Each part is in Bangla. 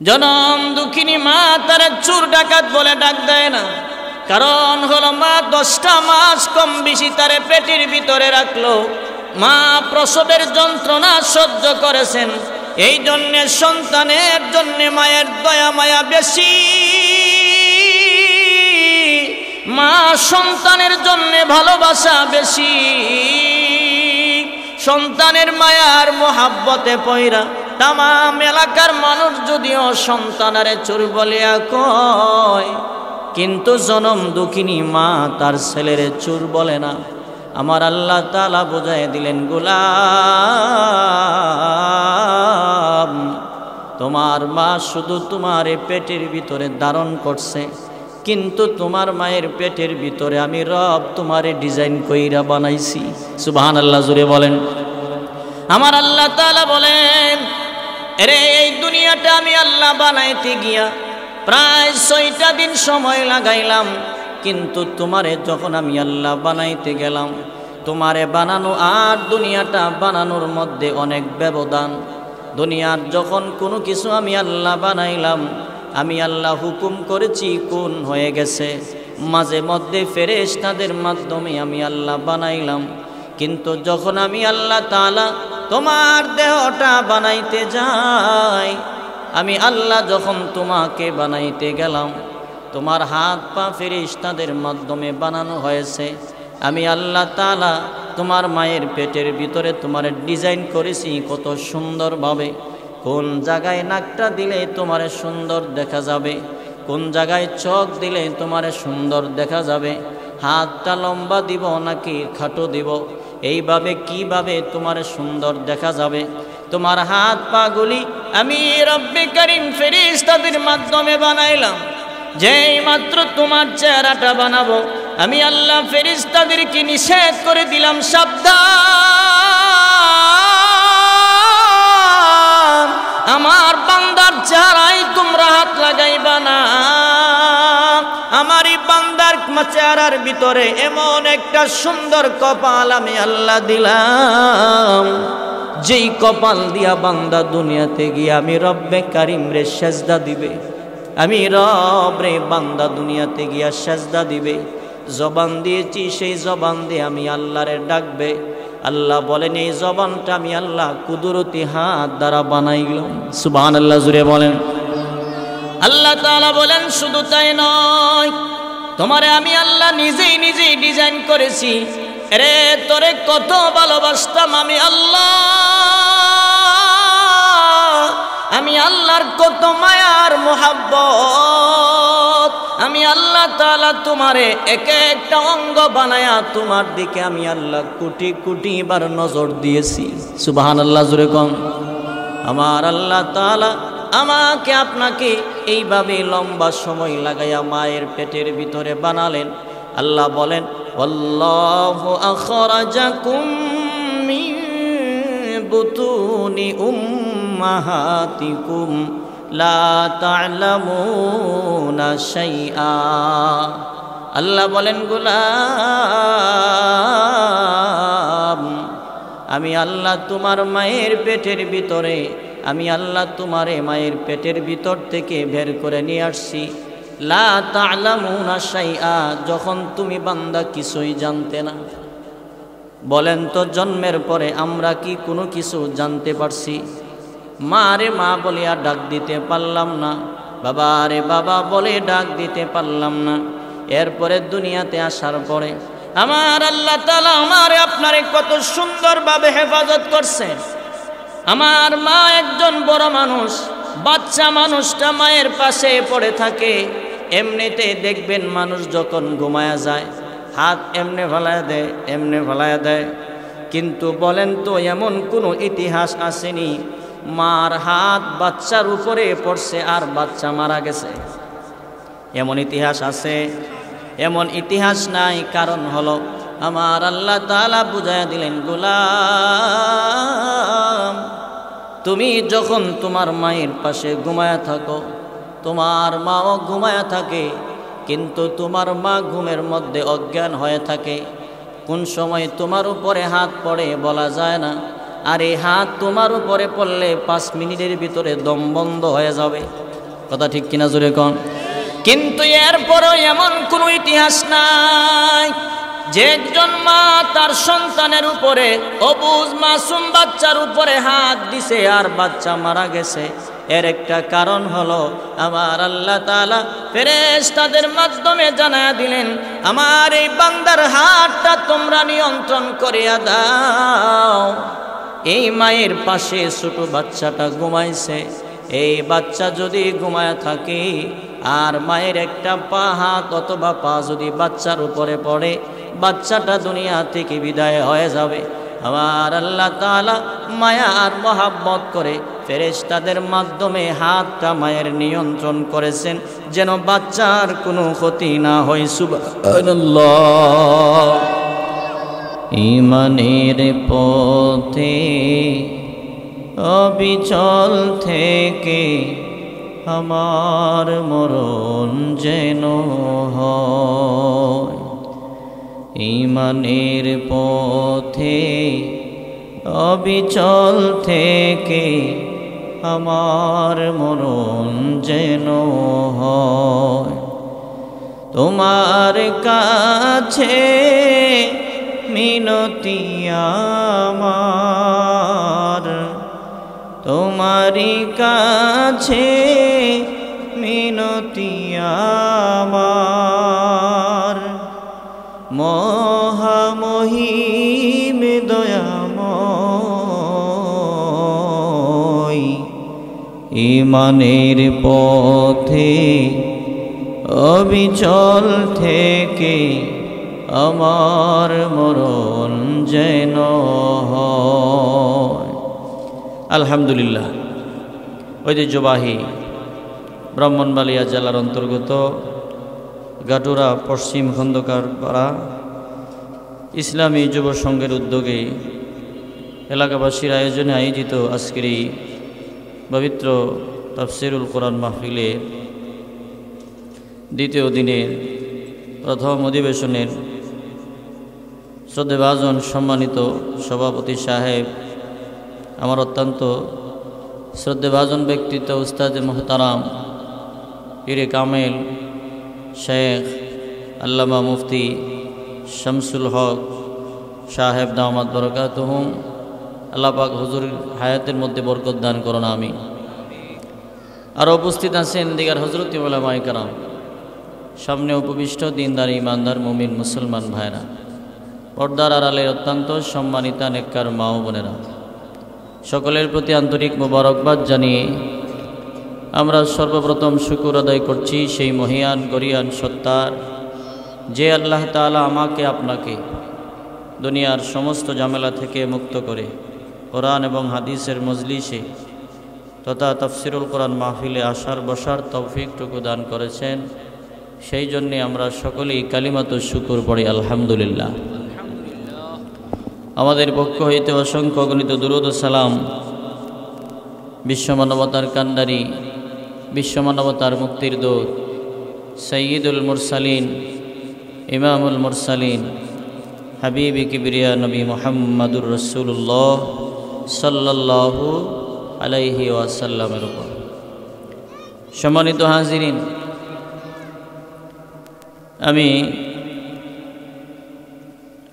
জনম দুঃখিনী মা তার চোর ডাকাত বলে ডাক দেয় না, কারণ হলো মা 10টা মাস কম বেশি তারে পেটের ভিতরে রাখলো। মা প্রসবের যন্ত্রণা সহ্য করেছেন, এই জন্যে সন্তানের জন্যে মায়ের দয়া মায়া বেশি। মা সন্তানের জন্যে ভালোবাসা বেশি। সন্তানের মায়ার মোহাব্বতে পয়রা তামাম এলাকার মানুষ যদিও সন্তানারে চোর বলিয়া কয়, কিন্তু জনম দুঃখিনী মা তার ছেলেরে চোর বলে না। আমার আল্লাহ তাআলা বুঝায় দিলেন, গোলাম তোমার মা শুধু তোমার পেটের ভিতরে ধারণ করছে, কিন্তু তোমার মায়ের পেটের ভিতরে আমি রব তোমারে ডিজাইন কইরা বানাইছি। সুবহানাল্লাহ জুড়ে বলেন। আমার আল্লাহ তাআলা বলেন, আরে এই দুনিয়াটা আমি আল্লাহ বানাইতে গিয়া প্রায় 6টা দিন সময় লাগাইলাম, কিন্তু তোমারে যখন আমি আল্লাহ বানাইতে গেলাম, তোমারে বানানো আর দুনিয়াটা বানানোর মধ্যে অনেক ব্যবধান। দুনিয়ার যখন কোনো কিছু আমি আল্লাহ বানাইলাম, আমি আল্লাহ হুকুম করেছি কোন হয়ে গেছে, মাঝে মধ্যে ফেরেশতাদের মাধ্যমে আমি আল্লাহ বানাইলাম। কিন্তু যখন আমি আল্লাহ তাআলা তোমার দেহটা বানাইতে যাই, আমি আল্লাহ যখন তোমাকে বানাইতে গেলাম, তোমার হাত পা ফেরেশতাদের মাধ্যমে বানানো হয়েছে। আমি আল্লাহ তাআলা তোমার মায়ের পেটের ভিতরে তোমার ডিজাইন করেছি কত সুন্দরভাবে। কোন জায়গায় নাকটা দিলে তোমারে সুন্দর দেখা যাবে, কোন জায়গায় চোখ দিলে তোমারে সুন্দর দেখা যাবে, হাতটা লম্বা দিব নাকি খাটো দিব, এইভাবে কিভাবে তোমারে সুন্দর দেখা যাবে। তোমার হাত পা গুলি আমি রব্বে কারীম ফেরেশতাদের মাধ্যমে বানাইলাম। যেই মাত্র তোমার চেহারাটা বানাবো, আমি আল্লাহ ফেরেশতাদেরকে নিষেধ করে দিলাম, সাবধান, আমার বান্দার চেহারায় তোমরা হাত লাগাইবা না। আমারই বান্দার চেহারার ভিতরে এমন একটা সুন্দর কপাল আমি আল্লাহ দিলাম, যেই কপাল দিয়া বান্দা দুনিয়াতে গিয়ে আমি রব্বে কারীম রে সেজদা দিবে। আমি রব রে বান্দা দুনিয়াতে গিয়া সেজদা দিবে। জবান দিয়েছি, সেই জবান দিয়ে আমি আল্লাহরে ডাকবে। আল্লাহ বলেন, এই জবানটা আমি আল্লাহ কুদরতি হাত দ্বারা বানাইলাম। সুবহানাল্লাহ জুড়ে বলেন। আল্লাহ তাআলা বলেন, শুধু তাই নয়, তোমারে আমি আল্লাহ নিজেই নিজেই ডিজাইন করেছি। রে তোরে কত ভালোবাসতাম আমি আল্লাহ, আমি আল্লাহর কত মায়ার মোহাব্বত। আমি আল্লাহ তাআলা তোমারে এক একটা অঙ্গ বানায়া তোমার দিকে আমি আল্লাহ কোটি কোটি বার নজর দিয়েছি। সুবহানাল্লাহ জোরে কম। আমার আল্লাহ তাআলা আমাকে আপনাকে এইভাবে লম্বা সময় লাগাইয়া মায়ের পেটের ভিতরে বানালেন। আল্লাহ বলেন, আল্লাহু আখরাজাকুম মিন বুতুনি উম্মাহাতিকুম লা তা'লামুনা শাইআ। আল্লাহ বলেন, গোলাম আমি আল্লাহ তোমার মায়ের পেটের ভিতরে, আমি আল্লাহ তোমারে মায়ের পেটের ভিতর থেকে বের করে নিয়ে আসছি। লা তা'লামুনা শাইআ, যখন তুমি বান্দা কিছুই জানতে না। বলেন তো, জন্মের পরে আমরা কি কোনো কিছু জানতে পারছি? মা রে মা বলিয়া ডাক দিতে পারলাম না, বাবা রে বাবা বলে ডাক দিতে পারলাম না। এরপরে দুনিয়াতে আসার পরে আমার আল্লাহ তাআলা আমারে আপনারে কত সুন্দরভাবে হেফাজত করছেন। আমার মা একজন বড় মানুষ, বাচ্চা মানুষটা মায়ের পাশে পড়ে থাকে। এমনিতে দেখবেন মানুষ যখন ঘুমায়া যায়, হাত এমনি ফেলায় দেয়, এমনি ফেলায় দেয়। কিন্তু বলেন তো, এমন কোনো ইতিহাস আসেনি মার হাত বাচ্চার উপরে পড়ছে আর বাচ্চা মারা গেছে? এমন ইতিহাস আছে? এমন ইতিহাস নাই। কারণ হলো আমার আল্লাহ তাআলা বুঝাইয়া দিলেন, গোলাম তুমি যখন তোমার মায়ের পাশে ঘুমায়া থাকো, তোমার মাও ঘুমায়া থাকে, কিন্তু তোমার মা ঘুমের মধ্যে অজ্ঞান হয়ে থাকে। কোন সময় তোমার উপরে হাত পড়ে বলা যায় না। আর এই হাত তোমার উপরে পড়লে 5 মিনিটের ভিতরে দম বন্ধ হয়ে যাবে। কথা ঠিক কিনা জোরে কোন? কিন্তু এরপরও এমন কোনো ইতিহাস নাই যে একজন মা তার সন্তানের উপরে, অবুঝ মাসুম বাচ্চার উপরে হাত দিছে আর বাচ্চা মারা গেছে। এর একটা কারণ হলো আমার আল্লাহ তাআলা ফেরেশতাদের মাধ্যমে জানায়া দিলেন, আমার এই বান্দার হাতটা তোমরা নিয়ন্ত্রণ করিয়া দাও। এই মায়ের পাশে ছোট বাচ্চাটা ঘুমাইছে, এই বাচ্চা যদি ঘুমায় থাকে আর মায়ের একটা পা হাত অথবা পা যদি বাচ্চার উপরে পড়ে, বাচ্চাটা দুনিয়া থেকে বিদায় হয়ে যাবে। আমার আল্লাহ তাআলা মায়া আর মহাব্বত করে ফেরেশতাদের মাধ্যমে হাতটা মায়ের নিয়ন্ত্রণ করেছেন যেন বাচ্চার কোনো ক্ষতি না হয়। সুবহানাল্লাহ। ঈমানের পথে অবিচল থেকে আমার মরণ যেন হয়। ঈমানের পথে অবিচল থেকে আমার মরণ যেন হয়। তোমার কাছে মিনতি আমার, তোমারই কাছে মিনতি আমার, মহামহিম দয়াময়। ঈমানের পথে অবিচল থেকে আমার মরণ যেন হয়। আলহামদুলিল্লাহ। ঐতিহ্যবাহী ব্রাহ্মণবাড়িয়া জেলার অন্তর্গত গাটুরা পশ্চিম খন্দকার পাড়া ইসলামী যুব সংঘের উদ্যোগে এলাকাবাসীর আয়োজনে আয়োজিত আজকের এই পবিত্র তাফসিরুল কোরআন মাহফিলে দ্বিতীয় দিনের প্রথম অধিবেশনের শ্রদ্ধেভাজন সম্মানিত সভাপতি সাহেব, আমার অত্যন্ত শ্রদ্ধেভাজন ব্যক্তিত্ব উস্তাদ মোহতারাম পীরে কামেল শেখ আল্লামা মুফতি শামসুল হক সাহেব দামাত বরকাতুহুম, আল্লাহ পাক হুজুর হায়াতের মধ্যে বরকত দান করুন আমিন। আর উপস্থিত আছেন দিগার হযরত উলামায়ে কেরাম, সামনে উপবিষ্ট দিনদার ইমানদার মুমিন মুসলমান ভাইরা, পর্দার আড়ালের অত্যন্ত সম্মানিতা নেককার মা ও বোনেরা, সকলের প্রতি আন্তরিক মোবারকবাদ জানিয়ে আমরা সর্বপ্রথম শুকর আদায় করছি সেই মহিয়ান গরিয়ান সত্তার, যে আল্লাহ তাআলা আমাকে আপনাকে দুনিয়ার সমস্ত ঝামেলা থেকে মুক্ত করে কোরআন এবং হাদিসের মজলিসে তথা তাফসিরুল কোরআন মাহফিলে আসার বসার তৌফিকটুকু দান করেছেন। সেই জন্যে আমরা সকলেই কালিমাতুশ শুকুর পড়ি আলহামদুলিল্লাহ। আমাদের পক্ষ হইতে অসংখ্য অগণিত দুরূদ ও সালাম বিশ্বমানবতার কান্ডারি, বিশ্বমানবতার মুক্তির দূত সাইয়্যিদুল মুরসালিন, ইমামুল মুরসালিন, হাবিবি কিবরিয়া নবী মুহাম্মাদুর রাসূলুল্লাহ সাল্লাল্লাহু আলাইহি ওয়াসাল্লামের উপর। সম্মানিত হাজিরিন, আমি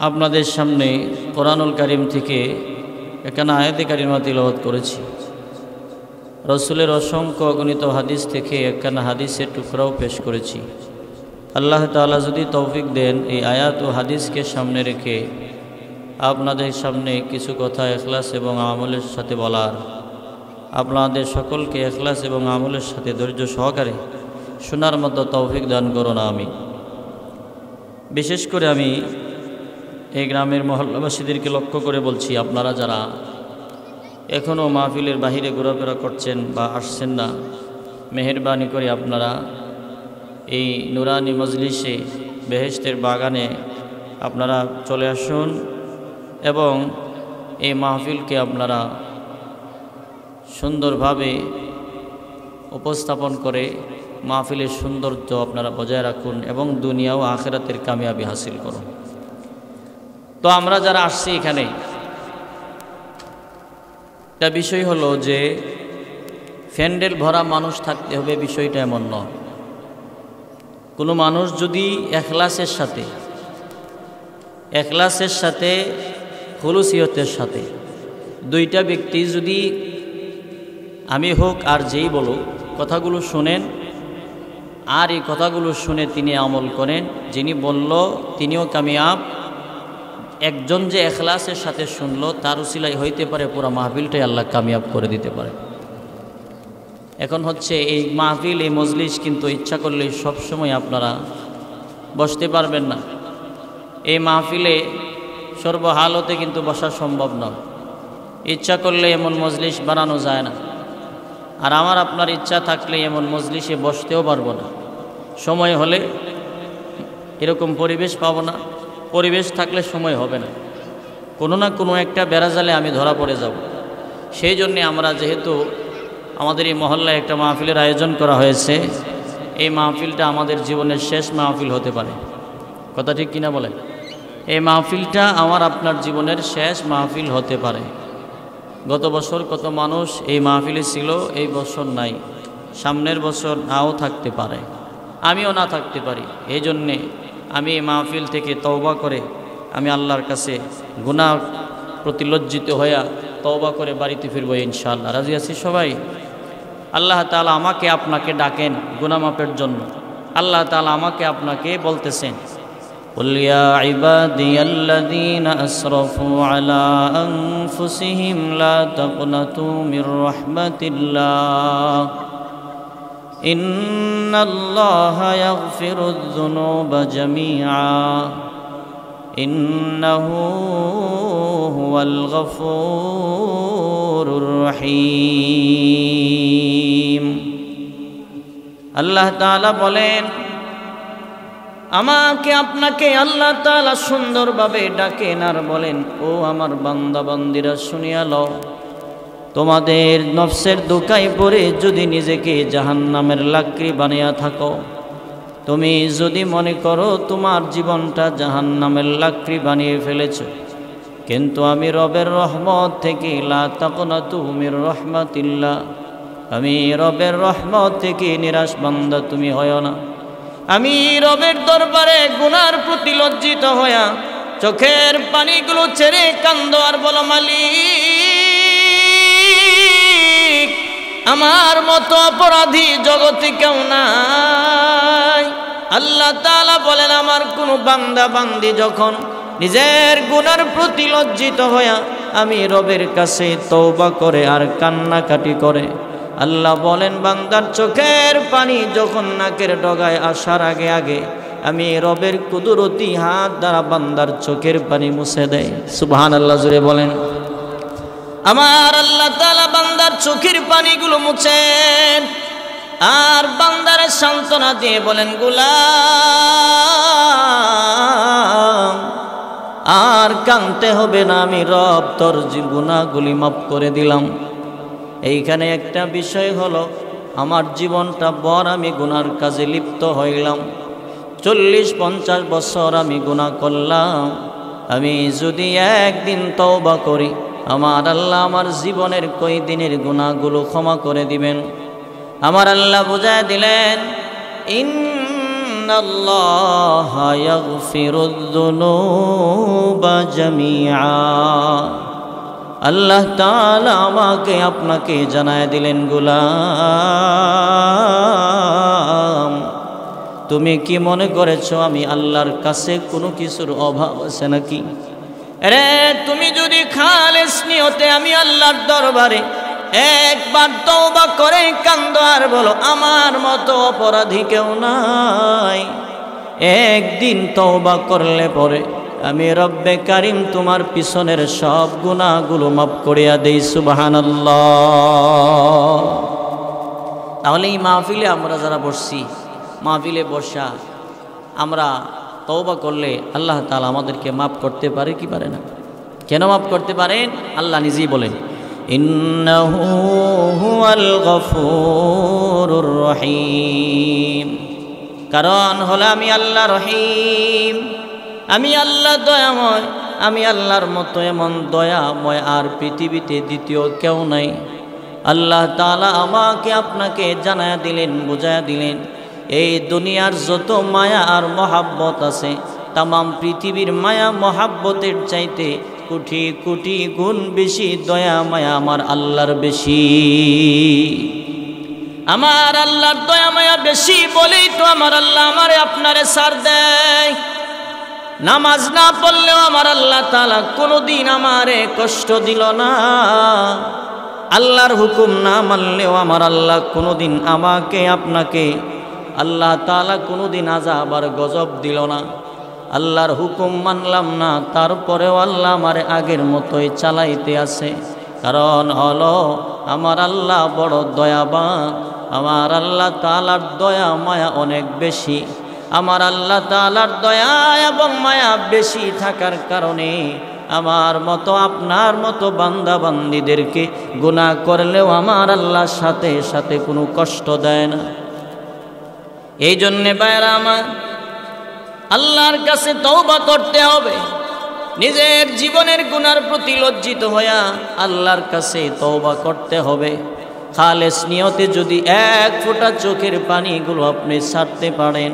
আপনাদের সামনে কোরআনুল কারীম থেকে এখানে আয়াতে কারিমা তিলাওয়াত করেছি। রসুলের অসংখ্য অগণিত হাদিস থেকে একখানা হাদিসের টুকরাও পেশ করেছি। আল্লাহ তাআলা যদি তৌফিক দেন, এই আয়াত ও হাদিসকে সামনে রেখে আপনাদের সামনে কিছু কথা ইখলাস এবং আমলের সাথে বলার, আপনাদের সকলকে ইখলাস এবং আমলের সাথে ধৈর্য সহকারে শোনার মতো তৌফিক দান করুন আমিন। বিশেষ করে আমি এই গ্রামের মহল্লাবাসীদেরকে লক্ষ্য করে বলছি, আপনারা যারা এখনও মাহফিলের বাহিরে ঘোরাফেরা করছেন বা আসছেন না, মেহেরবানি করে আপনারা এই নুরানি মজলিসে বেহেশতের বাগানে আপনারা চলে আসুন এবং এই মাহফিলকে আপনারা সুন্দরভাবে উপস্থাপন করে মাহফিলের সৌন্দর্য আপনারা বজায় রাখুন এবং দুনিয়া ও আখিরাতের কামিয়াবি হাসিল করুন। তো আমরা যারা আসছি এখানে, একটা বিষয় হলো যে প্যান্ডেল ভরা মানুষ থাকতে হবে বিষয়টা এমন নয়। কোনো মানুষ যদি এখলাসের সাথে খুলুসিয়তের সাথে দুইটা ব্যক্তি যদি আমি হোক আর যেই বলো কথাগুলো শোনেন আর এই কথাগুলো শুনে তিনি আমল করেন, যিনি বলল তিনিও কামিয়াব। একজন যে এখলাসের সাথে শুনলো তার উসিলাই হইতে পারে পুরো মাহফিলটাই আল্লাহ কামিয়াব করে দিতে পারে। এখন হচ্ছে এই মাহফিল, এই মজলিস কিন্তু ইচ্ছা করলে সবসময় আপনারা বসতে পারবেন না। এই মাহফিলে সর্বহালতে কিন্তু বসা সম্ভব নয়। ইচ্ছা করলে এমন মজলিস বানানো যায় না। আর আমার আপনার ইচ্ছা থাকলে এমন মজলিসে বসতেও পারবো না। সময় হলে এরকম পরিবেশ পাবো না, পরিবেশ থাকলে সময় হবে না। কোনো না কোনো একটা বেড়াজালে আমি ধরা পড়ে যাব। সেই জন্যে আমরা যেহেতু আমাদের এই মহল্লায় একটা মাহফিলের আয়োজন করা হয়েছে, এই মাহফিলটা আমাদের জীবনের শেষ মাহফিল হতে পারে। কথা ঠিক কিনা বলেন? এই মাহফিলটা আমার আপনার জীবনের শেষ মাহফিল হতে পারে। গত বছর কত মানুষ এই মাহফিলে ছিল, এই বছর নাই, সামনের বছর নাও থাকতে পারে, আমিও না থাকতে পারি। এই জন্যে আমি এই মাহফিল থেকে তওবা করে আমি আল্লাহর কাছে গুনাহ প্রতি লজ্জিত হইয়া তওবা করে বাড়িতে ফিরবো ইনশাআল্লাহ। রাজি আছি সবাই? আল্লাহ তাআলা আমাকে আপনাকে ডাকেন গুনাহ মাফের জন্য। আল্লাহ তাআলা আমাকে আপনাকে বলতেছেন, قل يا عبادي الذين أسرفوا على أنفسهم لا تقنطوا من رحمة الله إن الله يغفر الذنوب جميعا إنه هو الغفور الرحيم। আল্লাহ তাআলা বলেন, আমাকে আপনাকে আল্লাহ তাআলা সুন্দরভাবে ডাকেন আর বলেন, ও আমার বান্দা বান্দিরা শুনিয়া লও, তোমাদের নফসের ধোঁকায় পড়ে যদি নিজেকে জাহান্নামের লাকড়ি বানিয়া থাকো, তুমি যদি মনে করো তোমার জীবনটা জাহান্নামের লাকড়ি বানিয়ে ফেলেছ, কিন্তু আমি রবের রহমত থেকে লা তাকনাতু মির রাহমাতিল্লাহ, আমি রবের রহমত থেকে নিরাশ বান্দা তুমি হয়ো না। আমি রবের দরবারে গুনার প্রতি লজ্জিত হইয়া চোখের পানিগুলো ছেড়ে কান্দো আর বলো, মালিক আমার মতো অপরাধী জগতে কেউ নাই। আল্লাহ তাআলা বলেন, আমার কোনো বান্দা বান্দি যখন নিজের গুনার প্রতি লজ্জিত হইয়া আমি রবের কাছে তওবা করে আর কান্নাকাটি করে, আল্লাহ বলেন বান্দার চোখের পানি যখন নাকের ডগায় আসার আগে আগে আমি রবের কুদরতি হাত দ্বারা বান্দার চোখের পানি মুছে দেয়। সুবহানাল্লাহ, জোরে বলেন। আমার আল্লাহ তাআলা বান্দার চোখের পানিগুলো মুছেন আর বান্দারে সান্ত্বনা দিয়ে বলেন, গোলাম আর কাঁদতে হবে না, আমি রব তোর গুনাহগুলি মাফ করে দিলাম। এইখানে একটা বিষয় হলো, আমার জীবনটা বড় আমি গুনার কাজে লিপ্ত হইলাম, 40-50 বছর আমি গুনাহ করলাম। আমি যদি একদিন তওবা করি, আমার আল্লাহ আমার জীবনের কয়দিনের গুনাহগুলো ক্ষমা করে দিবেন। আমার আল্লাহ বুঝায় দিলেন, ইন্নাল্লাহা ইয়াগফিরুয যুনুবা জামিআ। আল্লাহ তাআলা আমাকে আপনাকে জানায় দিলেন, গোলাম তুমি কি মনে করেছো আমি আল্লাহর কাছে কোনো কিছুর অভাব আছে নাকি? আরে তুমি যদি খালেস নিয়তে আমি আল্লাহর দরবারে একবার তওবা করে কান্দো আর বলো, আমার মতো অপরাধী কেউ নাই, একদিন তওবা করলে পরে আমি রব্বে কারিম তোমার পিছনের সব গুনাহগুলো মাফ করিয়া দেই। সুবহানাল্লাহ। তাহলে এই মাহফিলে আমরা যারা বসছি, মাহফিলে বসা আমরা তওবা করলে আল্লাহ তাআলা আমাদেরকে মাফ করতে পারে কি পারে না? কেন মাফ করতে পারেন? আল্লাহ নিজেই বলেন, ইন্নাহু হুয়াল গফুরুর রহিম। কারণ হলো আমি আল্লাহ রহিম, আমি আল্লাহ দয়াময়, আমি আল্লাহর মতো এমন দয়াময় আর পৃথিবীতে দ্বিতীয় কেউ নাই। আল্লাহ তাআলা আমাকে আপনাকে জানায়া দিলেন, বুঝায়া দিলেন, এই দুনিয়ার যত মায়া আর মহাব্বত আছে, তামাম পৃথিবীর মায়া মহাব্বতের চাইতে কোটি কোটি গুণ বেশি দয়া মায়া আমার আল্লাহর বেশি। আমার আল্লাহর দয়া মায়া বেশি বলেই তো আমার আল্লাহ আমারে আপনারে ছাড় দেয়। নামাজ না পড়লেও আমার আল্লাহ তাআলা কোনোদিন আমারে কষ্ট দিল না। আল্লাহর হুকুম না মানলেও আমার আল্লাহ কোনোদিন আমাকে আপনাকে আল্লাহ তাআলা কোনোদিন আযাব আর গজব দিল না। আল্লাহর হুকুম মানলাম না, তারপরেও আল্লাহ আমারে আগের মতোই চালাইতে আছে। কারণ হলো আমার আল্লাহ বড় দয়াবান, আমার আল্লাহ তাআলার দয়া মায়া অনেক বেশি। আমার আল্লাহ তাআলার দয়া এবং মায়া বেশি থাকার কারণে আমার মতো আপনার মতো বান্দা বান্দীদেরকে গুনাহ করলেও আমার আল্লাহর সাথে সাথে কোনো কষ্ট দেয় না। এই জন্যে ভাইরা আমার, আল্লাহর কাছে তওবা করতে হবে। নিজের জীবনের গুনার প্রতি লজ্জিত হইয়া আল্লাহর কাছে তওবা করতে হবে। খালেস নিয়তে যদি এক ফোঁটা চোখের পানিগুলো আপনি ছাড়তে পারেন,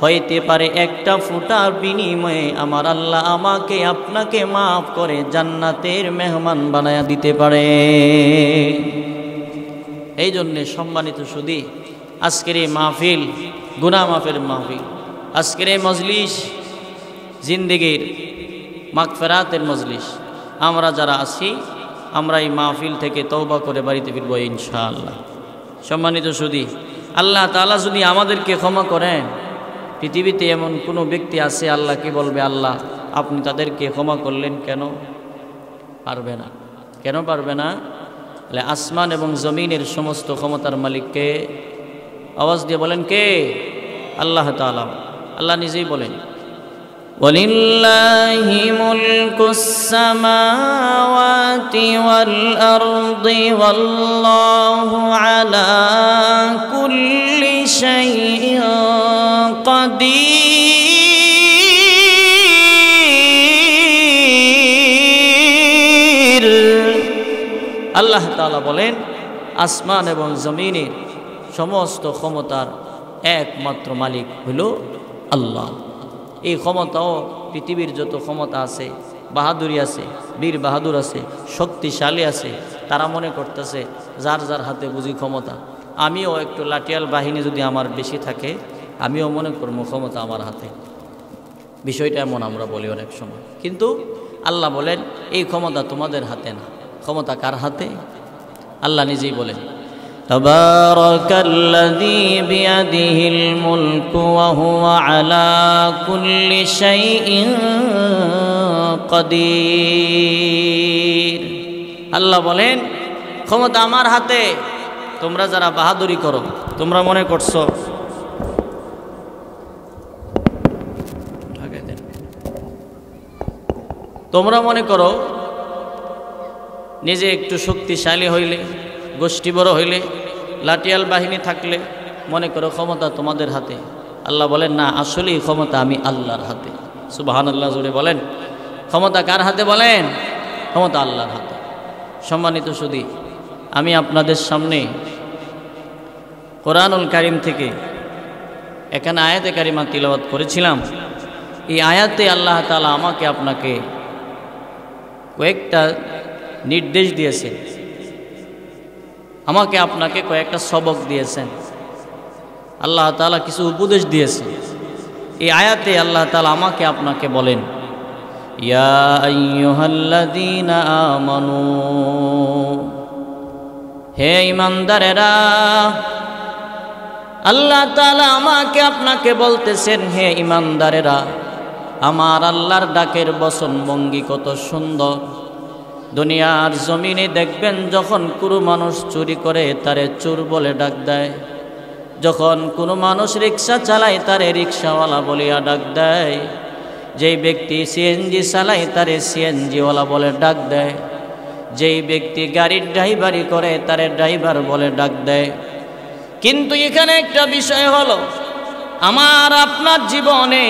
হইতে পারে একটা ফোঁটার বিনিময়ে আমার আল্লাহ আমাকে আপনাকে মাফ করে জান্নাতের মেহমান বানায়া দিতে পারে। এই জন্যে সম্মানিত সুধী, আজকের এই মাহফিল গুনাহ মাফের মাহফিল, আজকের এই মজলিস জিন্দেগির মাগফিরাতের মজলিস। আমরা যারা আছি আমরা এই মাহফিল থেকে তওবা করে বাড়িতে ফিরব ইনশাআল্লাহ। সম্মানিত সুধী, আল্লাহ তাআলা যদি আমাদেরকে ক্ষমা করেন, পৃথিবীতে এমন কোনো ব্যক্তি আছে আল্লাহকে বলবে আল্লাহ আপনি তাদেরকে ক্ষমা করলেন কেন? পারবে না। কেন পারবে না? তাহলে আসমান এবং জমিনের সমস্ত ক্ষমতার মালিককে আওয়াজ দিয়ে বলেন কে? আল্লাহ তাআলা। আল্লাহ নিজেই বলেন, ওয়ালিল্লাহি মুলকুস সামাওয়াতি ওয়াল আরদি ওয়াল্লাহু আলা কুল্লি শাইইন কাদির। আল্লাহ তাআলা বলেন আসমান এবং জমিনের সমস্ত ক্ষমতার একমাত্র মালিক হল আল্লাহ। এই ক্ষমতাও পৃথিবীর যত ক্ষমতা আছে, বাহাদুরি আছে, বীর বাহাদুর আছে, শক্তিশালী আছে, তারা মনে করতেছে যার যার হাতে বুঝি ক্ষমতা। আমিও একটু লাঠিয়াল বাহিনী যদি আমার বেশি থাকে, আমিও মনে করবো ক্ষমতা আমার হাতে। বিষয়টা এমন আমরা বলি অনেক সময়, কিন্তু আল্লাহ বলেন এই ক্ষমতা তোমাদের হাতে না। ক্ষমতা কার হাতে? আল্লাহ নিজেই বলেন, তাবারাকাল্লাযী বিয়াদিহিল মুলকু ওয়া হুয়া আলা কুল্লি শাইইন কাদির। আল্লাহ বলেন ক্ষমতা আমার হাতে। তোমরা যারা বাহাদুরি করো, তোমরা মনে করছো নিজে একটু শক্তিশালী হইলে, গোষ্ঠী বড় হইলে, লাঠিয়াল বাহিনী থাকলে মনে করো ক্ষমতা তোমাদের হাতে। আল্লাহ বলেন না, আসলেই ক্ষমতা আমি আল্লাহর হাতে। সুবহানাল্লাহ জোরে বলেন, ক্ষমতা কার হাতে? বলেন ক্ষমতা আল্লাহর হাতে। সম্মানিত সুধী, আমি আপনাদের সামনে কোরআনুল কারীম থেকে এখানে আয়াতে কারিমা তিলাওয়াত করেছিলাম। এই আয়াতে আল্লাহ তাআলা আমাকে আপনাকে কয়েকটা নির্দেশ দিয়েছেন, আমাকে আপনাকে কয়েকটা সবক দিয়েছেন, আল্লাহ তাআলা কিছু উপদেশ দিয়েছেন। এই আয়াতে আল্লাহ তাআলা আমাকে আপনাকে বলেন, ইয়া আইয়ুহাল্লাযীনা আমানু, হে ঈমানদারেরা। আল্লাহ তাআলা আমাকে আপনাকে বলতেছেন, হে ঈমানদারেরা, আমার আল্লাহর ডাকের বচন ভঙ্গি কত সুন্দর। দুনিয়ার জমিনে দেখবেন যখন কোনো মানুষ চুরি করে তারে চোর বলে ডাক দেয়, যখন কোনো মানুষ রিক্সা চালায় তারে রিক্সাওয়ালা বলিয়া ডাক দেয়, যেই ব্যক্তি সিএনজি চালায় তারে সিএনজিওয়ালা বলে ডাক দেয়, যেই ব্যক্তি গাড়ির ড্রাইভারি করে তারে ড্রাইভার বলে ডাক দেয়। কিন্তু এখানে একটা বিষয় হলো, আমার আপনার জীবনে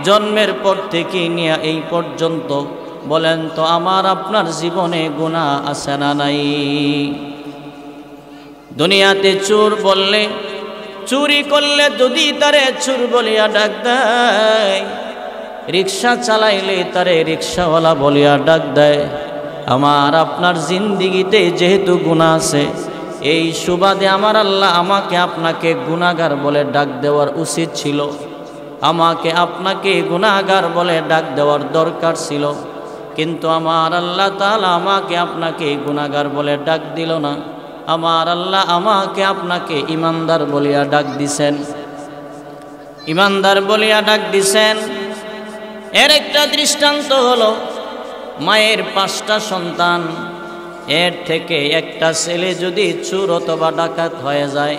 জন্মের পর থেকে নিয়ে এই পর্যন্ত বলেন তো আমার আপনার জীবনে গুনাহ আছে না নাই? দুনিয়াতে চোর বললে, চুরি করলে যদি তারে চোর বলিয়া ডাক দেয়, রিক্সা চালাইলে তারে রিক্সাওয়ালা বলিয়া ডাক দেয়। আমার আপনার জিন্দিগিতে যেহেতু গুনাহ আছে, এই সুবাদে আমার আল্লাহ আমাকে আপনাকে গুনাহগার বলে ডাক দেওয়ার উচিত ছিল। আমাকে আপনাকে গুনাহগার বলে ডাক দেওয়ার দরকার ছিল, কিন্তু আমার আল্লাহ তাআলা আমাকে আপনাকে গুনাহগার বলে ডাক দিল না। আমার আল্লাহ আমাকে আপনাকে ইমানদার বলিয়া ডাক দিছেন, ইমানদার বলিয়া ডাক দিছেন। এর একটা দৃষ্টান্ত হলো, মায়ের 5টা সন্তান, এর থেকে একটা ছেলে যদি চোর অথবা ডাকাত হয়ে যায়,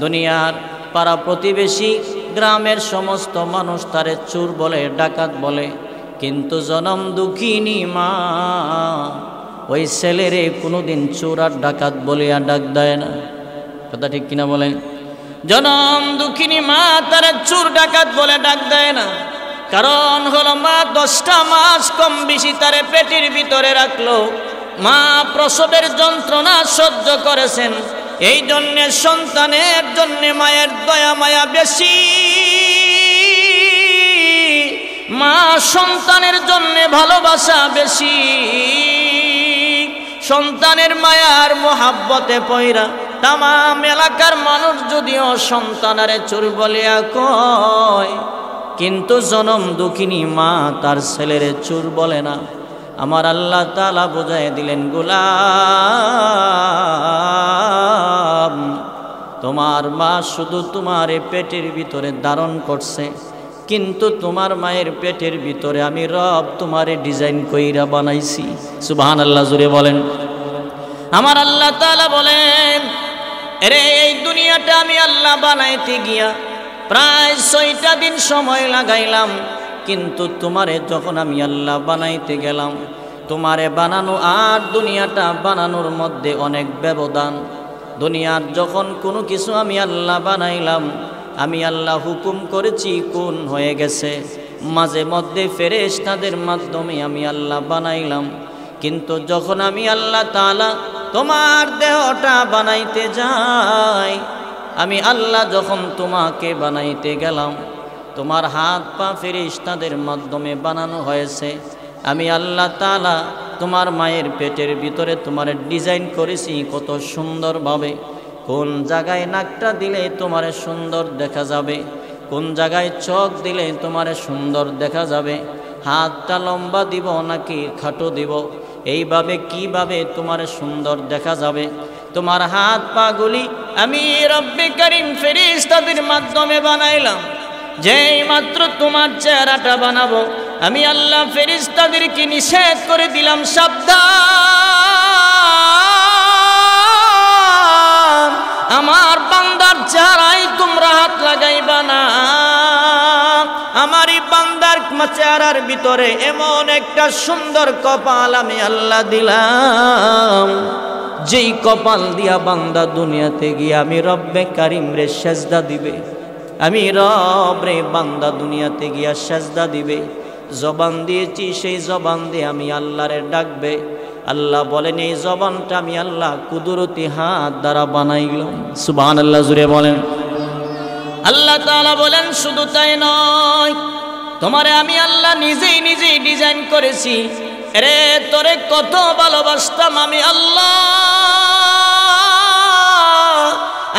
দুনিয়ার পাড়া প্রতিবেশী গ্রামের সমস্ত মানুষ তারে চোর বলে, ডাকাত বলে, কিন্তু জনম দুঃখিনী মা ওই ছেলেরে কোনোদিন চোর আর ডাকাত বলিয়া ডাক দেয় না। কথা ঠিক কিনা বলেন? জনম দুঃখিনী মা তারা চোর ডাকাত বলে ডাক দেয় না। কারণ হলো, মা 10টা মাস কম বেশি তারে পেটের ভিতরে রাখলো, মা প্রসবের যন্ত্রণা সহ্য করেছেন। এই জন্যে সন্তানের জন্যে মায়ের দয়া মায়া বেশি, মা সন্তানের জন্যে ভালোবাসা বেশি। সন্তানের মায়ার মোহাব্বতে পয়রা তামাম এলাকার মানুষ যদিও সন্তানারে চোর বলিয়া কয়, কিন্তু জনম দুঃখিনী মা তার ছেলেরে চোর বলে না। আমার আল্লাহ তাআলা বুঝাই দিলেন, গোলাম, তোমার মা শুধু তোমার পেটের ভিতরে ধারণ করছে, কিন্তু তোমার মায়ের পেটের ভিতরে আমি রব তোমারে ডিজাইন কইরা বানাইছি। সুবহানাল্লাহ, জোরে বলেন। আমার আল্লাহ তাআলা বলেন, আরে এই দুনিয়াটা আমি আল্লাহ বানাইতে গিয়া প্রায় 6টা দিন সময় লাগাইলাম, কিন্তু তোমারে যখন আমি আল্লাহ বানাইতে গেলাম, তোমারে বানানো আর দুনিয়াটা বানানোর মধ্যে অনেক ব্যবধান। দুনিয়ার যখন কোনো কিছু আমি আল্লাহ বানাইলাম, আমি আল্লাহ হুকুম করেছি, কোন হয়ে গেছে। মাঝে মধ্যে ফেরেশতাদের মাধ্যমে আমি আল্লাহ বানাইলাম, কিন্তু যখন আমি আল্লাহ তাআলা তোমার দেহটা বানাইতে যাই, আমি আল্লাহ যখন তোমাকে বানাইতে গেলাম, তোমার হাত পা ফেরেশতাদের মাধ্যমে বানানো হয়েছে। আমি আল্লাহ তাআলা তোমার মায়ের পেটের ভিতরে তোমার ডিজাইন করেছি কত সুন্দরভাবে। কোন জায়গায় নাকটা দিলে তোমারে সুন্দর দেখা যাবে, কোন জায়গায় চোখ দিলে তোমারে সুন্দর দেখা যাবে, হাতটা লম্বা দিব নাকি খাটো দিব, এইভাবে কিভাবে তোমারে সুন্দর দেখা যাবে। তোমার হাত পা গুলি আমি রব্বে কারীম ফেরেশতাদের মাধ্যমে বানাইলাম। যেই মাত্র তোমার চেহারাটা বানাবো, আমি আল্লাহ ফেরেশতাদেরকে নিষেধ করে দিলাম, সাবধান, আমার বান্দার চেহারায় তোমরা হাত লাগাইবা না। আমার এই বান্দার চেহারার ভিতরে এমন একটা সুন্দর কপাল আমি আল্লাহ দিলাম, যেই কপাল দিয়া বান্দা দুনিয়াতে গিয়ে আমি রব্বে কারীম রে সেজদা দিবে। আমি রব রে বান্দা দুনিয়াতে গিয়া সেজদা দিবে। জবান দিয়েছি, সেই জবান দিয়ে আমি আল্লাহরে ডাকবে। আল্লাহ বলেন, এই জবানটা আমি আল্লাহ কুদরতি হাত দ্বারা বানাইলাম। সুবহানাল্লাহ, জুড়ে বলেন। আল্লাহ তাআলা বলেন, শুধু তাই নয়, তোমারে আমি আল্লাহ নিজেই নিজেই ডিজাইন করেছি। রে তোরে কত ভালোবাসতাম আমি আল্লাহ,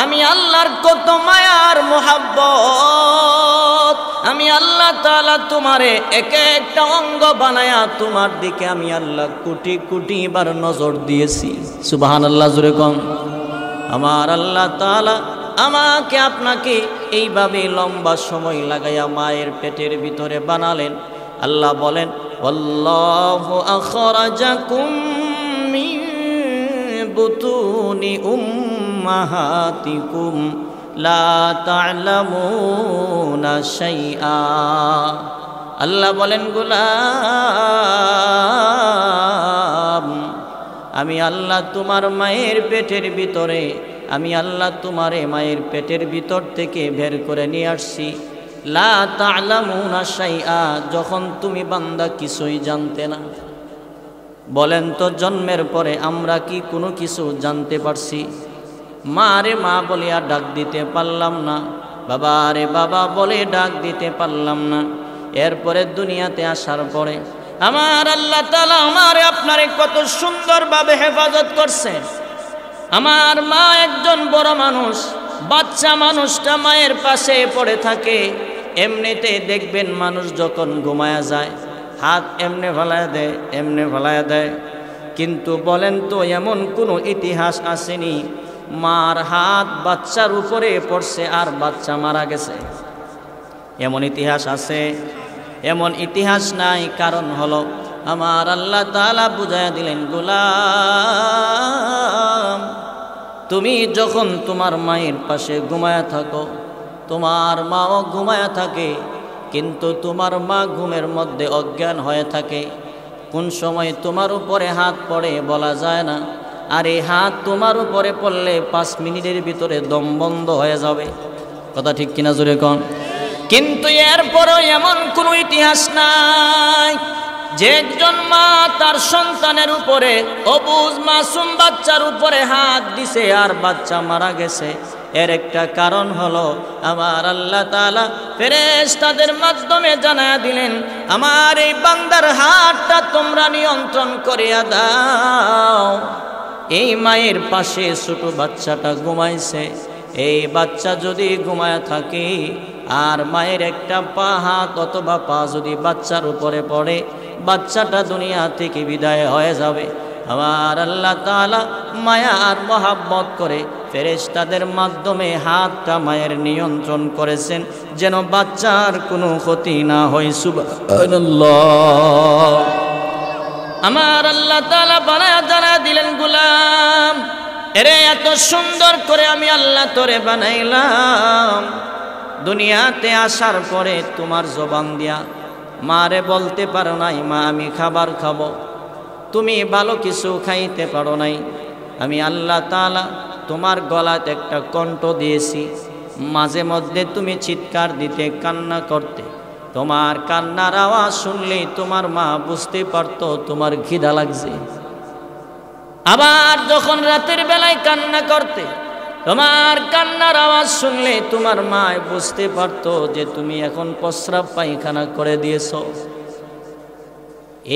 আমি আল্লাহর কত মায়ার মোহাব্বত। আমি আল্লাহ তাআলা তোমারে এক একটা অঙ্গ বানায়া তোমার দিকে আমি আল্লাহ কোটি কোটি বার নজর দিয়েছি। সুবহানাল্লাহ, জোরে কম। আমার আল্লাহ তাআলা আমাকে আপনাকে এইভাবে লম্বা সময় লাগাইয়া মায়ের পেটের ভিতরে বানালেন। আল্লাহ বলেন, আল্লাহু আখরাজাকুম মিন বুতুনি উম্মাহাতিকুম লা তা'লামুনা শাইআ। আল্লাহ বলেন, গোলাম, আমি আল্লাহ তোমার মায়ের পেটের ভিতরে, আমি আল্লাহ তোমারে মায়ের পেটের ভিতর থেকে বের করে নিয়ে আসছি। লা তা'লামুনা শাইআ, যখন তুমি বান্দা কিছুই জানতে না। বলেন তো, জন্মের পরে আমরা কি কোনো কিছু জানতে পারছি? মা রে মা বলিয়া ডাক দিতে পারলাম না, বাবা রে বাবা বলে ডাক দিতে পারলাম না। এরপরে দুনিয়াতে আসার পরে আমার আল্লাহ তাআলা আমারে আপনারে কত সুন্দরভাবে হেফাজত করছে। আমার মা একজন বড় মানুষ, বাচ্চা মানুষটা মায়ের পাশে পড়ে থাকে। এমনিতে দেখবেন মানুষ যখন ঘুমায়া যায় হাত এমনে ফেলায় দেয়, এমনে ফেলায় দেয়, কিন্তু বলেন তো এমন কোনো ইতিহাস আসেনি মার হাত বাচ্চার উপরে পড়ছে আর বাচ্চা মারা গেছে? এমন ইতিহাস আছে? এমন ইতিহাস নাই। কারণ হলো আমার আল্লাহ তাআলা বুঝাইয়া দিলেন, গোলাম তুমি যখন তোমার মায়ের পাশে ঘুমায়া থাকো, তোমার মাও ঘুমায়া থাকে, কিন্তু তোমার মা ঘুমের মধ্যে অজ্ঞান হয়ে থাকে। কোন সময় তোমার উপরে হাত পড়ে বলা যায় না। আর এই হাত তোমার উপরে পড়লে 5 মিনিটের ভিতরে দম বন্ধ হয়ে যাবে। কথা ঠিক কিনা জোরে কোন? কিন্তু এরপরও এমন কোনো ইতিহাস নাই যে একজন মা তার সন্তানের উপরে, অবুঝ মাসুম বাচ্চার উপরে হাত দিছে আর বাচ্চা মারা গেছে। এর একটা কারণ হলো আমার আল্লাহ তাআলা ফেরেশতাদের মাধ্যমে জানায়া দিলেন, আমার এই বান্দার হাতটা তোমরা নিয়ন্ত্রণ করিয়া দাও। এই মায়ের পাশে ছোট বাচ্চাটা ঘুমাইছে, এই বাচ্চা যদি ঘুমায়া থাকে আর মায়ের একটা পা হাত অথবা পা যদি বাচ্চার উপরে পড়ে, বাচ্চাটা দুনিয়া থেকে বিদায় হয়ে যাবে। আমার আল্লাহ তাআলা মায়া আর মহাব্বত করে ফেরেশতাদের মাধ্যমে হাতটা মায়ের নিয়ন্ত্রণ করেছেন যেন বাচ্চার কোনো ক্ষতি না হয়। সুবহানাল্লাহ। আমার আল্লাহ তাআলা বানায়া জানা দিলেন, গোলাম এরে এত সুন্দর করে আমি আল্লাহ তোরে বানাইলাম, দুনিয়াতে আসার পরে তোমার জবান দিয়া মারে বলতে পারো নাই মা আমি খাবার খাবো, তুমি ভালো কিছু খাইতে পারো নাই। আমি আল্লাহ তাআলা তোমার গলাতে একটা কণ্ঠ দিয়েছি, মাঝে মধ্যে তুমি চিৎকার দিতে, কান্না করতে, তোমার কান্নার আওয়াজ শুনলে তোমার মা বুঝতে পারতো তোমার খিদা লাগছে। আবার যখন রাতের বেলায় কান্না করতে, তোমার কান্নার আওয়াজ শুনলে তোমার মা বুঝতে পারতো যে তুমি এখন প্রস্রাব পায়খানা করে দিয়েছো।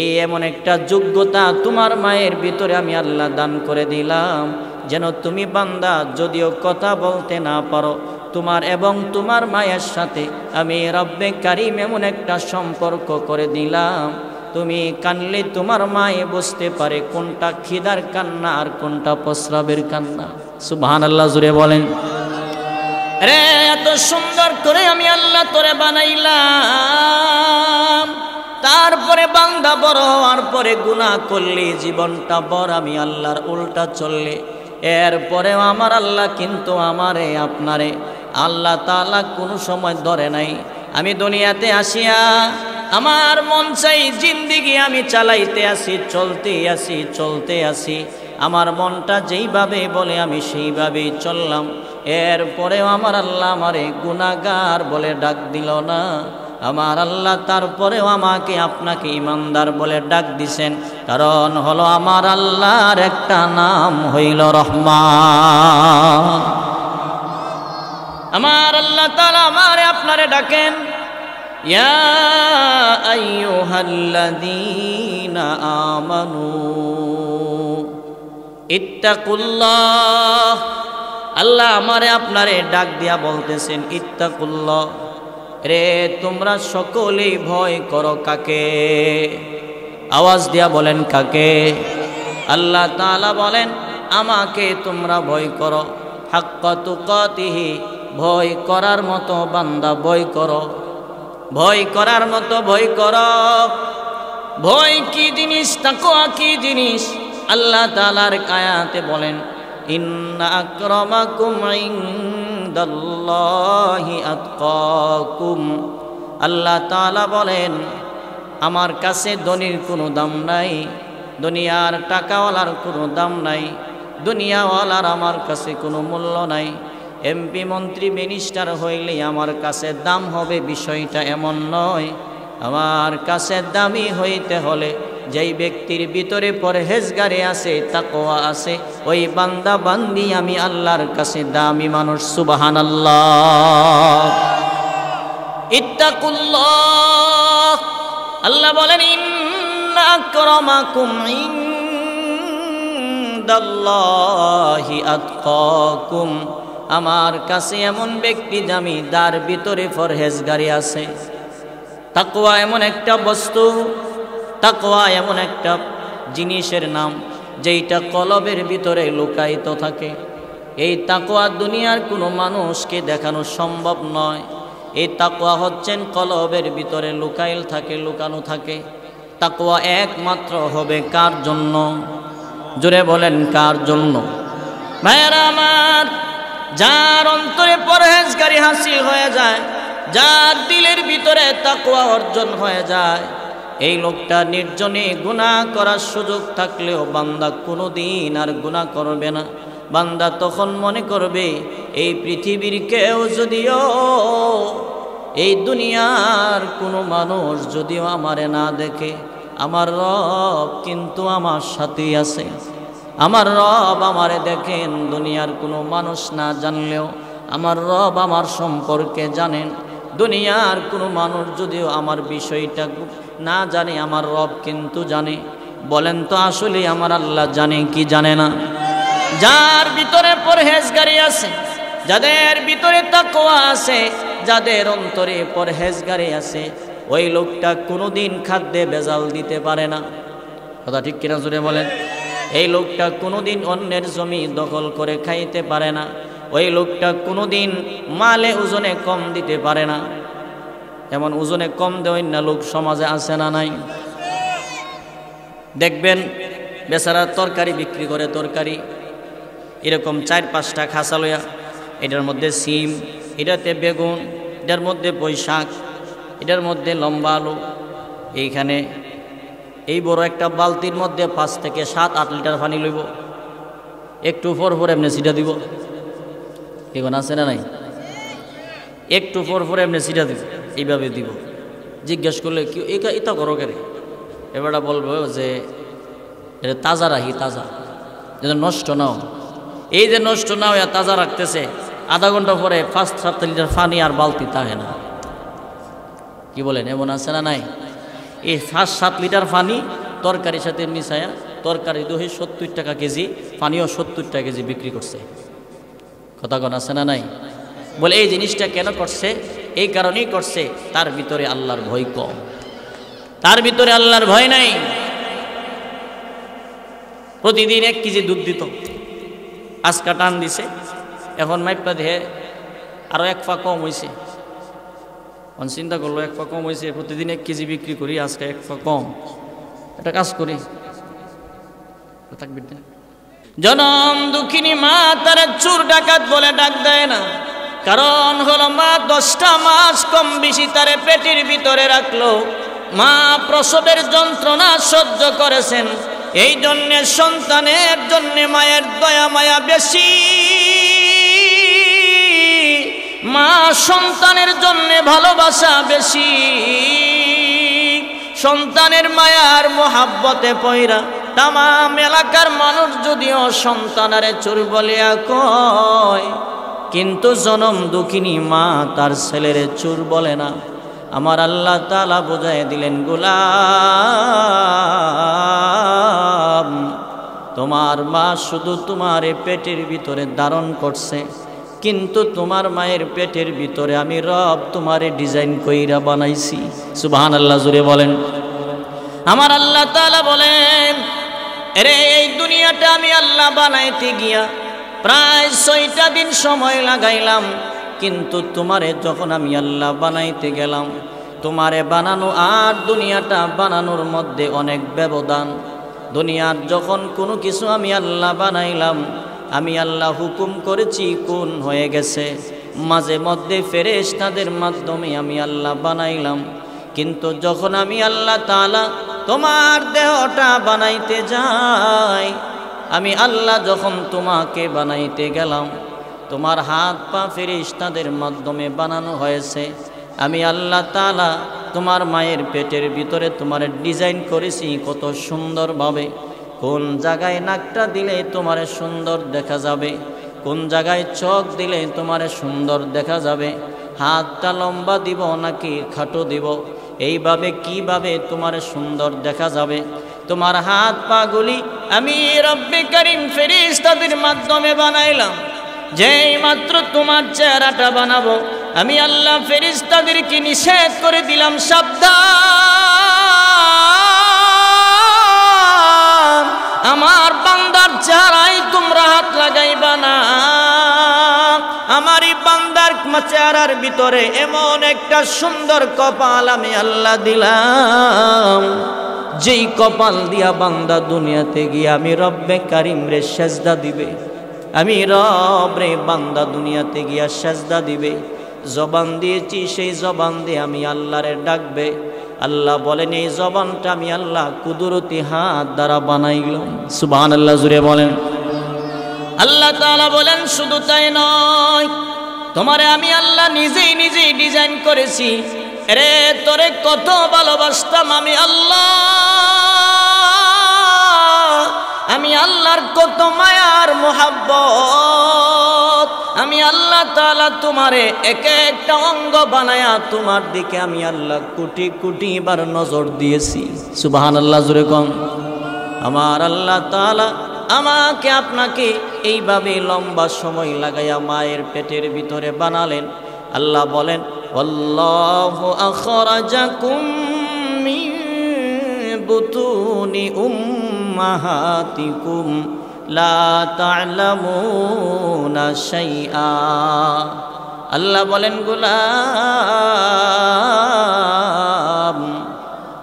এই এমন একটা যোগ্যতা তোমার মায়ের ভিতরে আমি আল্লাহ দান করে দিলাম যেন তুমি বান্দা যদিও কথা বলতে না পারো, তোমার এবং তোমার মায়ের সাথে আমি রব্বে কারিম এমন একটা সম্পর্ক করে দিলাম, তুমি কানলে তোমার মায়ে বুঝতে পারে কোনটা খিদার কান্না আর কোনটা প্রস্রাবের কান্না। সুবহানাল্লাহ জুড়ে বলেন। রে এত সুন্দর করে আমি আল্লাহ তোরে বানাইলাম, তারপরে বান্দা বড় হওয়ার পরে গুনাহ করলে জীবনটা বড় আমি আল্লাহর উল্টা চললে, এরপরেও আমার আল্লাহ কিন্তু আমারে আপনারে আল্লাহ তাআলা কোনো সময় ধরে নাই। আমি দুনিয়াতে আসিয়া আমার মন চাই জিন্দেগি আমি চালাইতে আসি, চলতে আসি, আমার মনটা যেইভাবে বলে আমি সেইভাবেই চললাম। এরপরেও আমার আল্লাহ আমারে গুনাহগার বলে ডাক দিল না। আমার আল্লাহ তারপরেও আমাকে আপনাকে ইমানদার বলে ডাক দিছেন, কারণ হলো আমার আল্লাহর একটা নাম হইল রহমান। আমার আল্লাহ তাআলা আমারে আপনারে ডাকেন, ইয়া আইয়ুহাল্লাযীনা আমানু ইত্তাকুল্লাহ। আল্লাহ আমারে আপনারে ডাক দিয়া বলতেছেন ইত্তাকুল্লাহ, রে তোমরা সকলেই ভয় করো কাকে? আওয়াজ দিয়া বলেন কাকে? আল্লাহ তাআলা বলেন আমাকে তোমরা ভয় করো, হাক্কা তুকাতিহি, ভয় করার মতো বান্দা ভয় করো, ভয় করার মতো ভয় করো। ভয় কি জিনিস, তাকওয়া কি জিনিস? আল্লাহ তাআলার আয়াতে বলেন ইন্না আকরামাকুম ইনদাল্লাহি আতকাকুম। আল্লাহ তাআলা বলেন আমার কাছে ধনীর কোনো দাম নাই, দুনিয়ার টাকাওয়ালার কোনো দাম নাই, দুনিয়াওয়ালার আমার কাছে কোনো মূল্য নাই। এমপি মন্ত্রী মিনিস্টার হইলে আমার কাছে দাম হবে বিষয়টা এমন নয়। আমার কাছে দামি হইতে হলে যেই ব্যক্তির ভিতরে পরহেজগারি আছে, তাকওয়া আছে, ওই বান্দা বান্দি আমি আল্লাহর কাছে দামি মানুষ। সুবহানাল্লাহ। ইত্তাকুল্লাহ, আল্লাহ বলেন ইন্না আকরামাকুম ইনদাল্লাহি আতকাকুম, আমার কাছে এমন ব্যক্তি দামি যার ভিতরে পরহেজগারি আছে। তাকওয়া এমন একটা বস্তু, তাকওয়া এমন একটা জিনিসের নাম যেইটা কলবের ভিতরে লুকায়িত থাকে। এই তাকওয়া দুনিয়ার কোনো মানুষকে দেখানো সম্ভব নয়। এই তাকওয়া হচ্ছেন কলবের ভিতরে লুকাইল থাকে, লুকানো থাকে। তাকওয়া একমাত্র হবে কার জন্য? জোরে বলেন কার জন্য? ভাইয়েরা আমার, যার অন্তরে পরহেজগারি হাসিল হয়ে যায়, যার দিলের ভিতরে তাকওয়া অর্জন হয়ে যায়, এই লোকটা নির্জনে গুনাহ করার সুযোগ থাকলেও বান্দা কোনোদিন আর গুনাহ করবে না। বান্দা তখন মনে করবে এই পৃথিবীর কেউ যদিও, এই দুনিয়ার কোনো মানুষ যদিও আমারে না দেখে, আমার রব কিন্তু আমার সাথেই আছে। আমার রব আমারে দেখেন, দুনিয়ার কোনো মানুষ না জানলেও আমার রব আমার সম্পর্কে জানেন। দুনিয়ার কোনো মানুষ যদিও আমার বিষয়টা না জানে, আমার রব কিন্তু জানে। বলেন তো আসলে আমার আল্লাহ জানে কি জানে না? যার ভিতরে পরহেজগারি আছে, যাদের ভিতরে তাকওয়া আছে, যাদের অন্তরে পরহেজগারি আছে, ওই লোকটা কোনোদিন খাদ্যে ভেজাল দিতে পারে না। কথা ঠিক কিনা জোরে বলেন? এই লোকটা কোনোদিন অন্যের জমি দখল করে খাইতে পারে না। ওই লোকটা কোনোদিন মালে ওজনে কম দিতে পারে না। এমন ওজনে কম দেওয়ার না লোক সমাজে আছে না নাই? দেখবেন বেচারা তরকারি বিক্রি করে, তরকারি এরকম 4-5টা খাঁচা লইয়া, এটার মধ্যে সিম, এটাতে বেগুন, এটার মধ্যে বৈশাখ, এটার মধ্যে লম্বা আলু। এইখানে এই বড় একটা বালতির মধ্যে 5 থেকে 7-8 লিটার পানি লইব, একটু পর পর এমনি সিটা দিব। এখন আছে না নাই? একটু পর পর এমনি সিটা দিব, এইভাবে দিব। জিজ্ঞেস করলে কি এটা করো কেন? এবারটা বলবো যে এটা তাজা রাখি, তাজা, যেন নষ্ট নাও। এই যে নষ্ট নাও তাজা রাখতেছে, আধা ঘন্টা পরে 5-7 লিটার পানি আর বালতি থাকে না। কি বলেন? এমন আছে না নাই? এই 5-7 লিটার পানি তরকারির সাথে মিশায়া, তরকারি দহি 70 টাকা কেজি, পানিও 70 টাকা কেজি বিক্রি করছে। কথা কোন আছে না নাই? বলে এই জিনিসটা কেন করছে? এই কারণেই করছে তার ভিতরে আল্লাহর ভয় কম, তার ভিতরে আল্লাহর ভয় নাই। প্রতিদিন 1 কেজি দুধ দিত, আজকা টান দিছে, এখন মাইপা দেহে আরো 1 পা কম হয়েছে। চিন্তা করলো 1 পা কম হয়েছে, প্রতিদিন 1 কেজি বিক্রি করি, আজকে 1 পা কম, একটা কাজ করি। জনম দুঃখিনী মা তার চোর ডাকাত বলে ডাক দেয় না, কারণ হলো মা 10টা মাস কম বেশি তারে পেটের ভিতরে রাখলো। মা প্রসবের যন্ত্রণা সহ্য করেছেন, এই জন্যে সন্তানের জন্যে মায়ের দয়া মায়া বেশি। মা সন্তানের জন্যে ভালোবাসা বেশি। সন্তানের মায়ার মোহাব্বতে পয়রা তামাম এলাকার মানুষ যদিও সন্তানারে চোর বলিয়া কয়, কিন্তু জনম দুঃখিনী মা তার ছেলেরে চোর বলে না। আমার আল্লাহ তাআলা বুঝাই দিলেন, গোলাম, তোমার মা শুধু তোমার পেটের ভিতরে ধারণ করছে, কিন্তু তোমার মায়ের পেটের ভিতরে আমি রব তোমারে ডিজাইন কইরা বানাইছি। সুবহানাল্লাহ, জোরে বলেন। আমার আল্লাহ তাআলা বলেন, আরে এই দুনিয়াটা আমি আল্লাহ বানাইতে গিয়া প্রায় 6টা দিন সময় লাগাইলাম, কিন্তু তোমারে যখন আমি আল্লাহ বানাইতে গেলাম, তোমারে বানানো আর দুনিয়াটা বানানোর মধ্যে অনেক ব্যবধান। দুনিয়ার যখন কোনো কিছু আমি আল্লাহ বানাইলাম, আমি আল্লাহ হুকুম করেছি, কোন হয়ে গেছে। মাঝে মধ্যে ফেরেশতাদের মাধ্যমে আমি আল্লাহ বানাইলাম, কিন্তু যখন আমি আল্লাহ তাআলা তোমার দেহটা বানাইতে যাই, আমি আল্লাহ যখন তোমাকে বানাইতে গেলাম, তোমার হাত পা ফেরেশতাদের মাধ্যমে বানানো হয়েছে। আমি আল্লাহ তাআলা তোমার মায়ের পেটের ভিতরে তোমার ডিজাইন করেছি কত সুন্দরভাবে। কোন জায়গায় নাকটা দিলে তোমার সুন্দর দেখা যাবে, কোন জায়গায় চোখ দিলে তোমার সুন্দর দেখা যাবে, হাতটা লম্বা দিব নাকি খাটো দিব, এইভাবে কিভাবে তোমার সুন্দর দেখা যাবে। তোমার হাত পাগুলি আমি রব্বে কারীম ফেরেশতাদের মাধ্যমে বানাইলাম। যেই মাত্র তোমার চেহারাটা বানাবো আমি আল্লাহ ফেরেশতাদেরকে নিষেধ করে দিলাম, সাবধান, আমার বান্দার চেহারায় তোমরা হাত লাগাইবা না। আমার এই বান্দার চেহারার ভিতরে এমন একটা সুন্দর কপাল আমি আল্লাহ দিলাম, যেই কপাল দিয়া বান্দা দুনিয়াতে গিয়ে আমি রব্বে কারীম রে সেজদা দিবে, আমি রব রে বান্দা দুনিয়াতে গিয়া সেজদা দিবে। জবান দিয়েছি, সেই জবান দিয়ে আমি আল্লাহরে ডাকবে। আল্লাহ বলেন এই জবানটা আমি আল্লাহ কুদরতি হাত দ্বারা বানাইলাম। সুবহানাল্লাহ, জুড়ে বলেন। আল্লাহ তাআলা বলেন শুধু তাই নয়, তোমারে আমি আল্লাহ নিজেই নিজেই ডিজাইন করেছি। রে তোরে কত ভালোবাসতাম আমি আল্লাহ, আমি আল্লাহর কত মায়ার মোহাব্বত, আমি আল্লাহ তাআলা তোমারে এক একটা অঙ্গ বানায়া তোমার দিকে আমি আল্লাহ কোটি কোটি বার নজর দিয়েছি। সুবহানাল্লাহ, জোরে কম। আমার আল্লাহ তাআলা আমাকে আপনাকে এইভাবে লম্বা সময় লাগাইয়া মায়ের পেটের ভিতরে বানালেন। আল্লাহ বলেন আল্লাহু আখরাজাকুম মিন বুতুনি উম্মাহাতিকুম লা তা'লামুনা শাইআ। আল্লাহ বলেন গোলাম,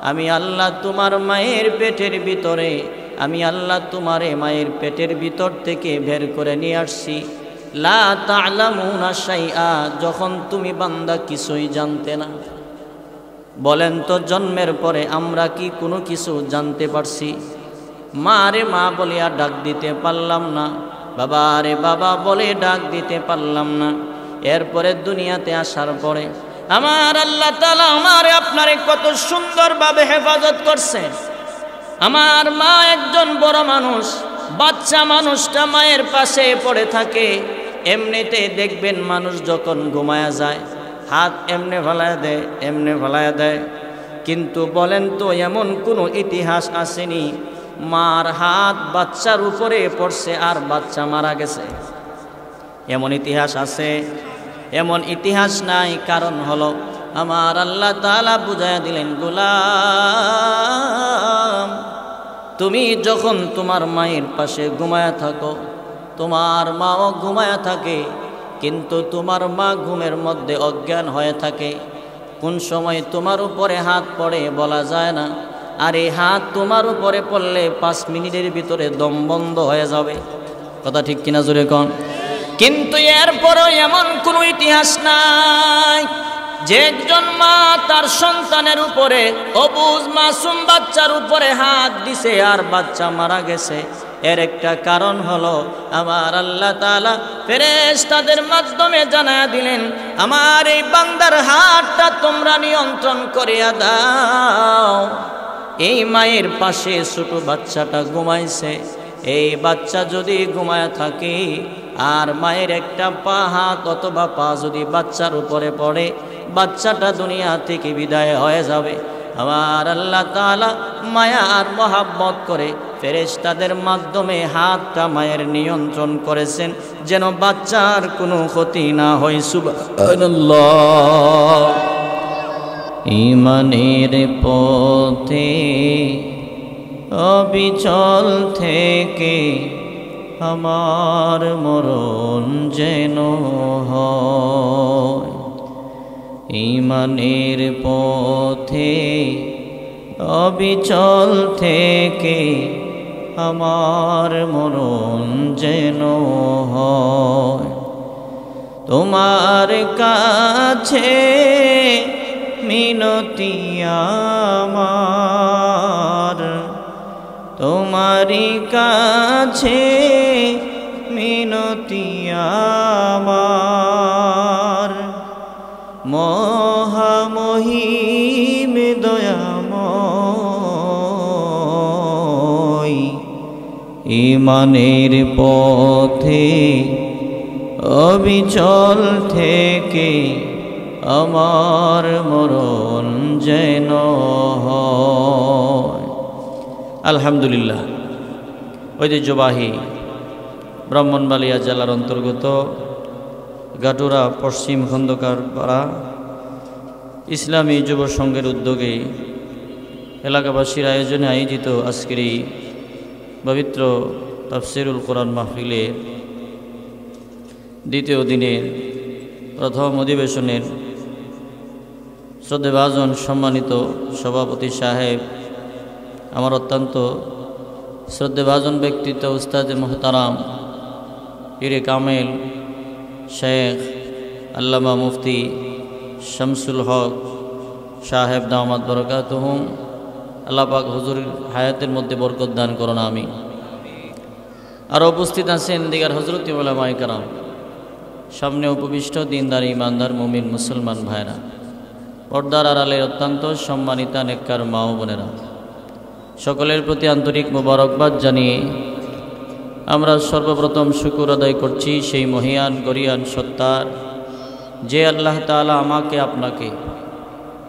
আমি আল্লাহ তোমার মায়ের পেটের ভিতরে, আমি আল্লাহ তোমারে মায়ের পেটের ভিতর থেকে বের করে নিয়ে আসছি। লা তা'লামুনা শাইআ, যখন তুমি বান্দা কিছুই জানতে না। বলেন তো জন্মের পরে আমরা কি কোনো কিছু জানতে পারছি? মা রে মা বলিয়া ডাক দিতে পারলাম না, বাবা রে বাবা বলে ডাক দিতে পারলাম না। এরপরে দুনিয়াতে আসার পরে আমার আল্লাহ তাআলা আমারে আপনারে কত সুন্দরভাবে হেফাজত করছে। আমার মা একজন বড় মানুষ, বাচ্চা মানুষটা মায়ের পাশে পড়ে থাকে। এমনিতে দেখবেন মানুষ যখন ঘুমায়া যায় হাত এমনি ফেলায় দেয়, এমনি ফেলায় দেয়, কিন্তু বলেন তো এমন কোনো ইতিহাস আসেনি মার হাত বাচ্চার উপরে পড়ছে আর বাচ্চা মারা গেছে? এমন ইতিহাস আছে? এমন ইতিহাস নাই। কারণ হলো আমার আল্লাহ তাআলা বুঝাইয়া দিলেন গোলাম, তুমি যখন তোমার মায়ের পাশে ঘুমায়া থাকো, তোমার মাও ঘুমায়া থাকে, কিন্তু তোমার মা ঘুমের মধ্যে অজ্ঞান হয়ে থাকে। কোন সময় তোমার উপরে হাত পড়ে বলা যায় না, আর এই হাত তোমার উপরে পড়লে 5 মিনিটের ভিতরে দম বন্ধ হয়ে যাবে। কথা ঠিক কিনা জোরে কোন? কিন্তু এরপরও এমন কোনো ইতিহাস নাই যে একজন মা তার সন্তানের উপরে, অবুঝ মাসুম বাচ্চার উপরে হাত দিছে আর বাচ্চা মারা গেছে। এর একটা কারণ হলো আমার আল্লাহ তাআলা ফেরেশতাদের মাধ্যমে জানায়া দিলেন, আমার এই বান্দার হাতটা তোমরা নিয়ন্ত্রণ করিয়া দাও। এই মায়ের পাশে ছোট বাচ্চাটা ঘুমাইছে, এই বাচ্চা যদি ঘুমায় থাকে আর মায়ের একটা পা হাত অথবা পা যদি বাচ্চার উপরে পড়ে, বাচ্চাটা দুনিয়া থেকে বিদায় হয়ে যাবে। আমার আল্লাহ তাআলা মায়া আর মহাব্বত করে ফেরেশতাদের মাধ্যমে হাতটা মায়ের নিয়ন্ত্রণ করেছেন যেন বাচ্চার কোনো ক্ষতি না হয়। সুবহানাল্লাহ। ঈমানের পথে অবিচল থেকে আমার মরণ যেন হয়। ঈমানের পথে অবিচল থেকে আমার মরণ যেন হয়। তোমার কাছে মিনতি আমার, তোমারই কাছে মিনতি আমার। মহামহিম ঈমানের পথে অবিচল থেকে আমার মরণ যেন হয়। আলহামদুলিল্লাহ। ঐতিহ্যবাহী ব্রাহ্মণবাড়িয়া জেলার অন্তর্গত গাটুরা পশ্চিম খন্দকার পাড়া ইসলামী যুব সংঘের উদ্যোগে এলাকাবাসীর আয়োজনে আয়োজিত আজকের এই পবিত্র তাফসিরুল কোরআন মাহফিলের দ্বিতীয় দিনের প্রথম অধিবেশনের শ্রদ্ধেভাজন সম্মানিত সভাপতি সাহেব, আমার অত্যন্ত শ্রদ্ধেভাজন ব্যক্তিত্ব উস্তাদ মোহতারাম পীরে কামেল শেখ আল্লামা মুফতি শামসুল হক সাহেব দামাত বরকাতুহুম, আল্লাহ পাক হুজুরের হায়াতের মধ্যে বরকত দান করুন আমিন। আর উপস্থিত আছেন দিগার হযরত উলামায়ে কেরাম, সামনে উপবিষ্ট দিনদার ইমানদার মুমিন মুসলমান ভাইরা, পর্দার আড়ালের অত্যন্ত সম্মানিতা নেককার মা ও বোনেরা, সকলের প্রতি আন্তরিক মোবারকবাদ জানিয়ে আমরা সর্বপ্রথম শুকর আদায় করছি সেই মহিয়ান গরিয়ান সত্তার, যে আল্লাহ তাআলা আমাকে আপনাকে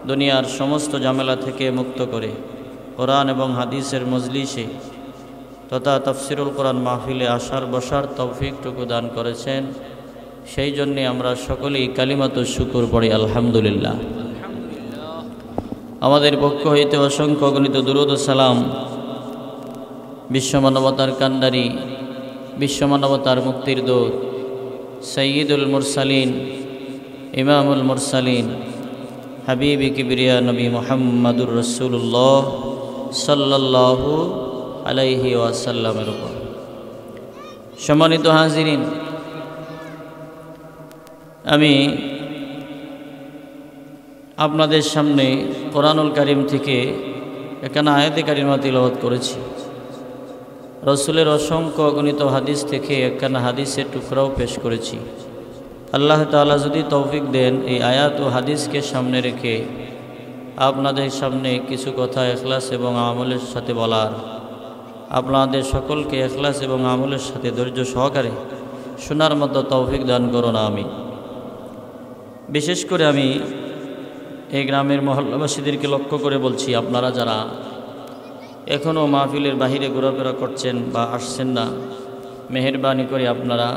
দুনিয়ার সমস্ত ঝামেলা থেকে মুক্ত করে কোরআন এবং হাদিসের মজলিসে তথা তাফসিরুল কোরআন মাহফিলে আসার বসার তৌফিকটুকু দান করেছেন। সেই জন্যে আমরা সকলেই কালিমাতুশ শুকুর পড়ি আলহামদুলিল্লাহ। আমাদের পক্ষ হইতে অসংখ্য অগণিত দুরূদ ও সালাম বিশ্বমানবতার কান্ডারি, বিশ্বমানবতার মুক্তির দূত সাইয়্যিদুল মুরসালিন, ইমামুল মুরসালিন, হাবিবি কিবরিয়া নবী মুহাম্মাদুর রাসূলুল্লাহ সাল্লাল্লাহু আলাইহি ওয়াসাল্লামের উপর। সম্মানিত হাজিরিন, আমি আপনাদের সামনে কোরআনুল কারীম থেকে এখানে আয়াতে কারিমা তিলাওয়াত করেছি। রসুলের অসংখ্য অগণিত হাদিস থেকে একখানা হাদিসের টুকরাও পেশ করেছি। আল্লাহ তাআলা যদি তৌফিক দেন, এই আয়াত ও হাদিসকে সামনে রেখে আপনাদের সামনে কিছু কথা ইখলাস এবং আমলের সাথে বলার, আপনাদের সকলকে ইখলাস এবং আমলের সাথে ধৈর্য সহকারে শোনার মতো তৌফিক দান করুন আমিন। বিশেষ করে আমি এই গ্রামের মহল্লাবাসীদেরকে লক্ষ্য করে বলছি, আপনারা যারা এখনও মাহফিলের বাহিরে ঘোরাফেরা করছেন বা আসছেন না, মেহেরবানি করে আপনারা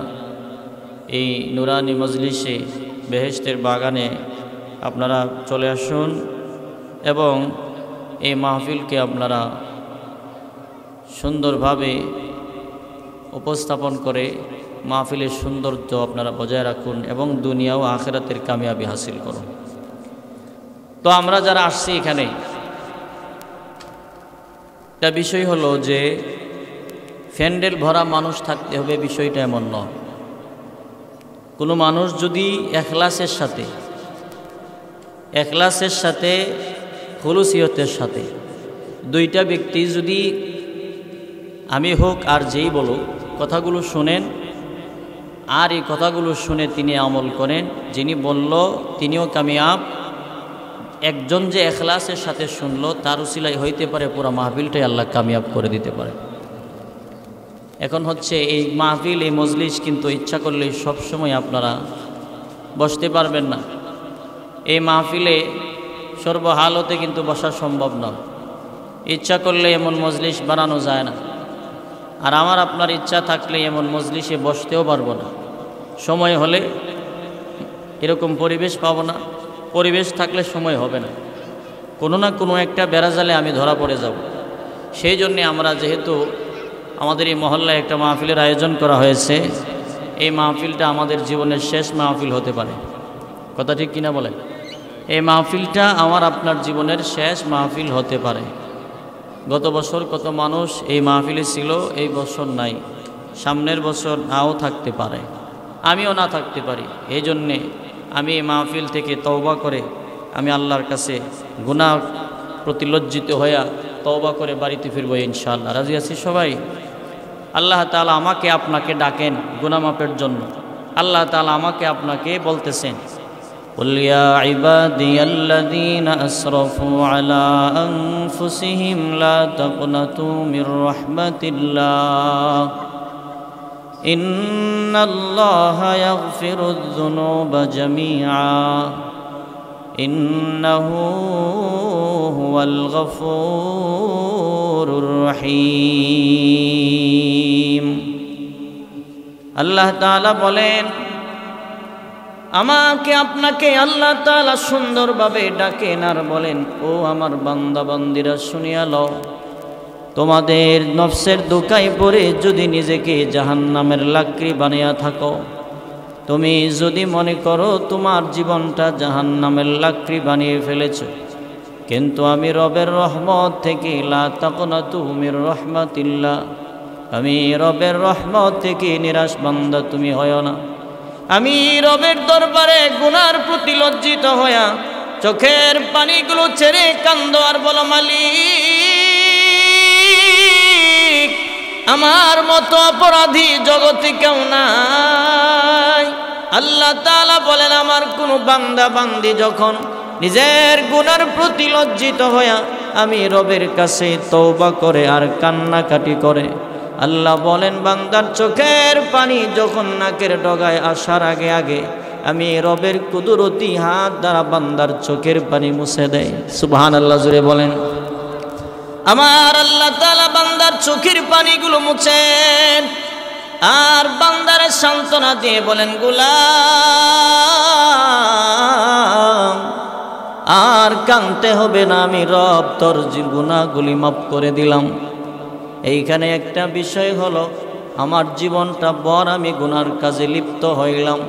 এই নুরানি মজলিসে বেহেশতের বাগানে আপনারা চলে আসুন এবং এই মাহফিলকে আপনারা সুন্দরভাবে উপস্থাপন করে মাহফিলের সৌন্দর্য আপনারা বজায় রাখুন এবং দুনিয়া ও আখিরাতের কামিয়াবি হাসিল করুন। তো আমরা যারা আসছি এখানে, একটা বিষয় হলো যে প্যান্ডেল ভরা মানুষ থাকতে হবে, বিষয়টা এমন নয়। কোনো মানুষ যদি এখলাসের সাথে খুলুসিয়তের সাথে, দুইটা ব্যক্তি যদি আমি হোক আর যেই বলো কথাগুলো শোনেন আর এই কথাগুলো শুনে তিনি আমল করেন, যিনি বলল তিনিও কামিয়াব। একজন যে এখলাসের সাথে শুনলো তার উসিলাই হইতে পারে পুরো মাহফিলটাই আল্লাহ কামিয়াব করে দিতে পারে। এখন হচ্ছে এই মাহফিল, এই মজলিস কিন্তু ইচ্ছা করলে সবসময় আপনারা বসতে পারবেন না। এই মাহফিলে সর্বহালতে কিন্তু বসা সম্ভব নয়। ইচ্ছা করলে এমন মজলিস বানানো যায় না, আর আমার আপনার ইচ্ছা থাকলে এমন মজলিসে বসতেও পারবো না। সময় হলে এরকম পরিবেশ পাবো না, পরিবেশ থাকলে সময় হবে না, কোনো না কোনো একটা বেড়াজালে আমি ধরা পড়ে যাব। সেই জন্যে আমরা যেহেতু আমাদের এই মহল্লায় একটা মাহফিলের আয়োজন করা হয়েছে, এই মাহফিলটা আমাদের জীবনের শেষ মাহফিল হতে পারে। কথা ঠিক কিনা বলেন? এই মাহফিলটা আমার আপনার জীবনের শেষ মাহফিল হতে পারে। গত বছর কত মানুষ এই মাহফিলে ছিল, এই বছর নাই, সামনের বছর নাও থাকতে পারে, আমিও না থাকতে পারি। এই জন্যে আমি এই মাহফিল থেকে তওবা করে আমি আল্লাহর কাছে গুনাহ প্রতি লজ্জিত হইয়া তওবা করে বাড়িতে ফিরবো ইনশাআল্লাহ। রাজি আছি সবাই? আল্লাহ তাআলা আমাকে আপনাকে ডাকেন গুনাহ মাফের জন্য। আল্লাহ তাআলা আমাকে আপনাকে বলতেছেন قل يا عبادي الذين أسرفوا على أنفسهم لا تقنطوا من رحمة الله إن الله يغفر الذنوب جميعا إنه هو الغفور الرحيم আল্লাহ তাআলা বলেন, আমাকে আপনাকে আল্লাহ তাআলা সুন্দরভাবে ডাকেন আর বলেন, ও আমার বান্দা বান্দিরা শুনিয়া লও, তোমাদের নফসের ধোঁকায় পড়ে যদি নিজেকে জাহান্নামের লাকড়ি বানিয়ে থাকো, তুমি যদি মনে করো তোমার জীবনটা জাহান্নামের লাকড়ি বানিয়ে ফেলেছ, কিন্তু আমি রবের রহমত থেকে লা তাকনাতু মির রাহমাতিল্লাহ, আমি রবের রহমত থেকে নিরাশ বান্দা তুমি হয়ো না। আমি রবের দরবারে গুনার প্রতি লজ্জিত হইয়া চোখের পানিগুলো ছেড়ে কান্দো আর বলো, মালিক আমার মতো অপরাধী জগতে কেউ নাই। আল্লাহ তাআলা বলেন, আমার কোনো বান্দা বান্দি যখন নিজের গুনার প্রতি লজ্জিত হইয়া আমি রবের কাছে তওবা করে আর কান্নাকাটি করে, আল্লাহ বলেন বান্দার চোখের পানি যখন নাকের ডগায় আসার আগে আগে আমি রবের কুদরতি হাত দ্বারা বান্দার চোখের পানি মুছে দেয়। সুবহানাল্লাহ, জোরে বলেন। আমার আল্লাহ তাআলা বান্দার চোখের পানিগুলো মুছেন আর বান্দারে সান্ত্বনা দিয়ে বলেন, গোলাম আর কাঁদতে হবে না, আমি রব তোর গুনাহগুলি মাফ করে দিলাম। এইখানে একটা বিষয় হলো, আমার জীবনটা বড় আমি গুনার কাজে লিপ্ত হইলাম,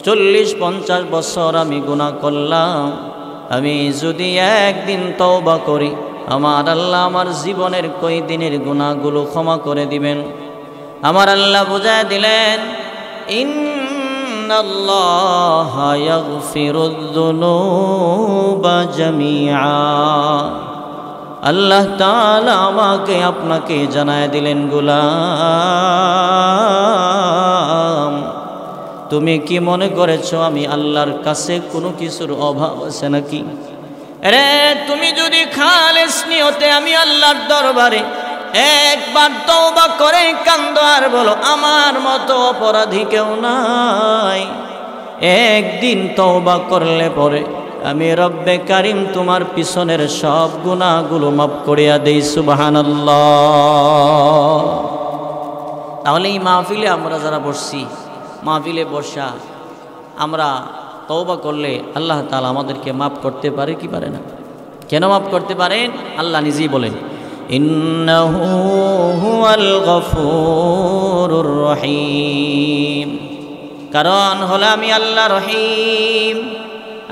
40-50 বছর আমি গুনাহ করলাম, আমি যদি একদিন তওবা করি আমার আল্লাহ আমার জীবনের কয়দিনের গুনাহগুলো ক্ষমা করে দিবেন। আমার আল্লাহ বুঝায় দিলেন, ইন্নাল্লাহা ইয়াগফিরুয যুনুবা জামিআ। আল্লাহ তাআলা আমাকে আপনাকে জানায় দিলেন, গোলাম তুমি কি মনে করেছো আমি আল্লাহর কাছে কোনো কিছুর অভাব আছে নাকি? আরে তুমি যদি খালেস নিয়তে আমি আল্লাহর দরবারে একবার তওবা করে কান্দো আর বলো, আমার মতো অপরাধী কেউ নাই, একদিন তওবা করলে পরে আমি রব্বে কারিম তোমার পিছনের সব গুনাহগুলো মাফ করিয়া দেই। সুবহানাল্লাহ। তাহলে এই মাহফিলে আমরা যারা বসছি, মাহফিলে বসা আমরা তওবা করলে আল্লাহ তাআলা আমাদেরকে মাফ করতে পারে কি পারে না? কেন মাফ করতে পারেন? আল্লাহ নিজেই বলেন, ইন্নাহু হুয়াল গফুরুর রহিম। কারণ হলো আমি আল্লাহ রহিম,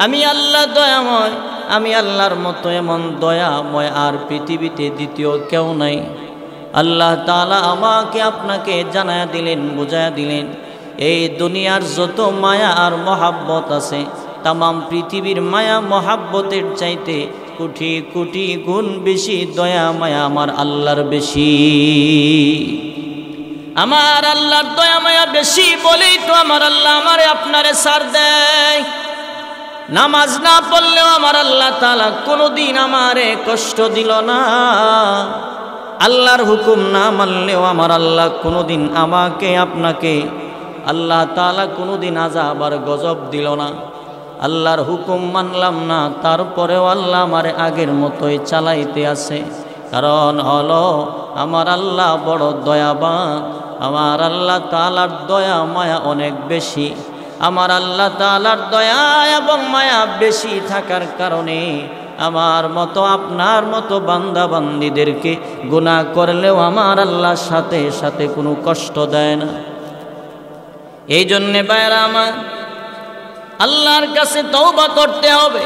আমি আল্লাহ দয়াময়, আমি আল্লাহর মতো এমন দয়াময় আর পৃথিবীতে দ্বিতীয় কেউ নাই। আল্লাহ তাআলা আমাকে আপনাকে জানায়া দিলেন, বুঝায়া দিলেন, এই দুনিয়ার যত মায়া আর মহাব্বত আছে তাম পৃথিবীর মায়া মহাব্বতের চাইতে কোটি কোটি গুণ বেশি দয়া মায়া আমার আল্লাহর বেশি। আমার আল্লাহর দয়া মায়া বেশি বলেই তো আমার আল্লাহ আমারে আপনারে ছাড় দেয়। নামাজ না পড়লেও আমার আল্লাহ তাআলা কোনোদিন আমারে কষ্ট দিল না, আল্লাহর হুকুম না মানলেও আমার আল্লাহ কোনোদিন আমাকে আপনাকে আল্লাহ তাআলা কোনোদিন আযাব আর গজব দিল না। আল্লাহর হুকুম মানলাম না, তারপরেও আল্লাহ আমারে আগের মতোই চালাইতে আছে। কারণ হলো আমার আল্লাহ বড় দয়াবান, আমার আল্লাহ তাআলার দয়া মায়া অনেক বেশি। আমার আল্লাহ তাআলার দয়া এবং মায়া বেশি থাকার কারণে আমার মতো আপনার মতো বান্দা বান্দীদেরকে গুনাহ করলেও আমার আল্লাহর সাথে সাথে কোনো কষ্ট দেয় না। এই জন্যে ভাইরা আমার, আল্লাহর কাছে তওবা করতে হবে,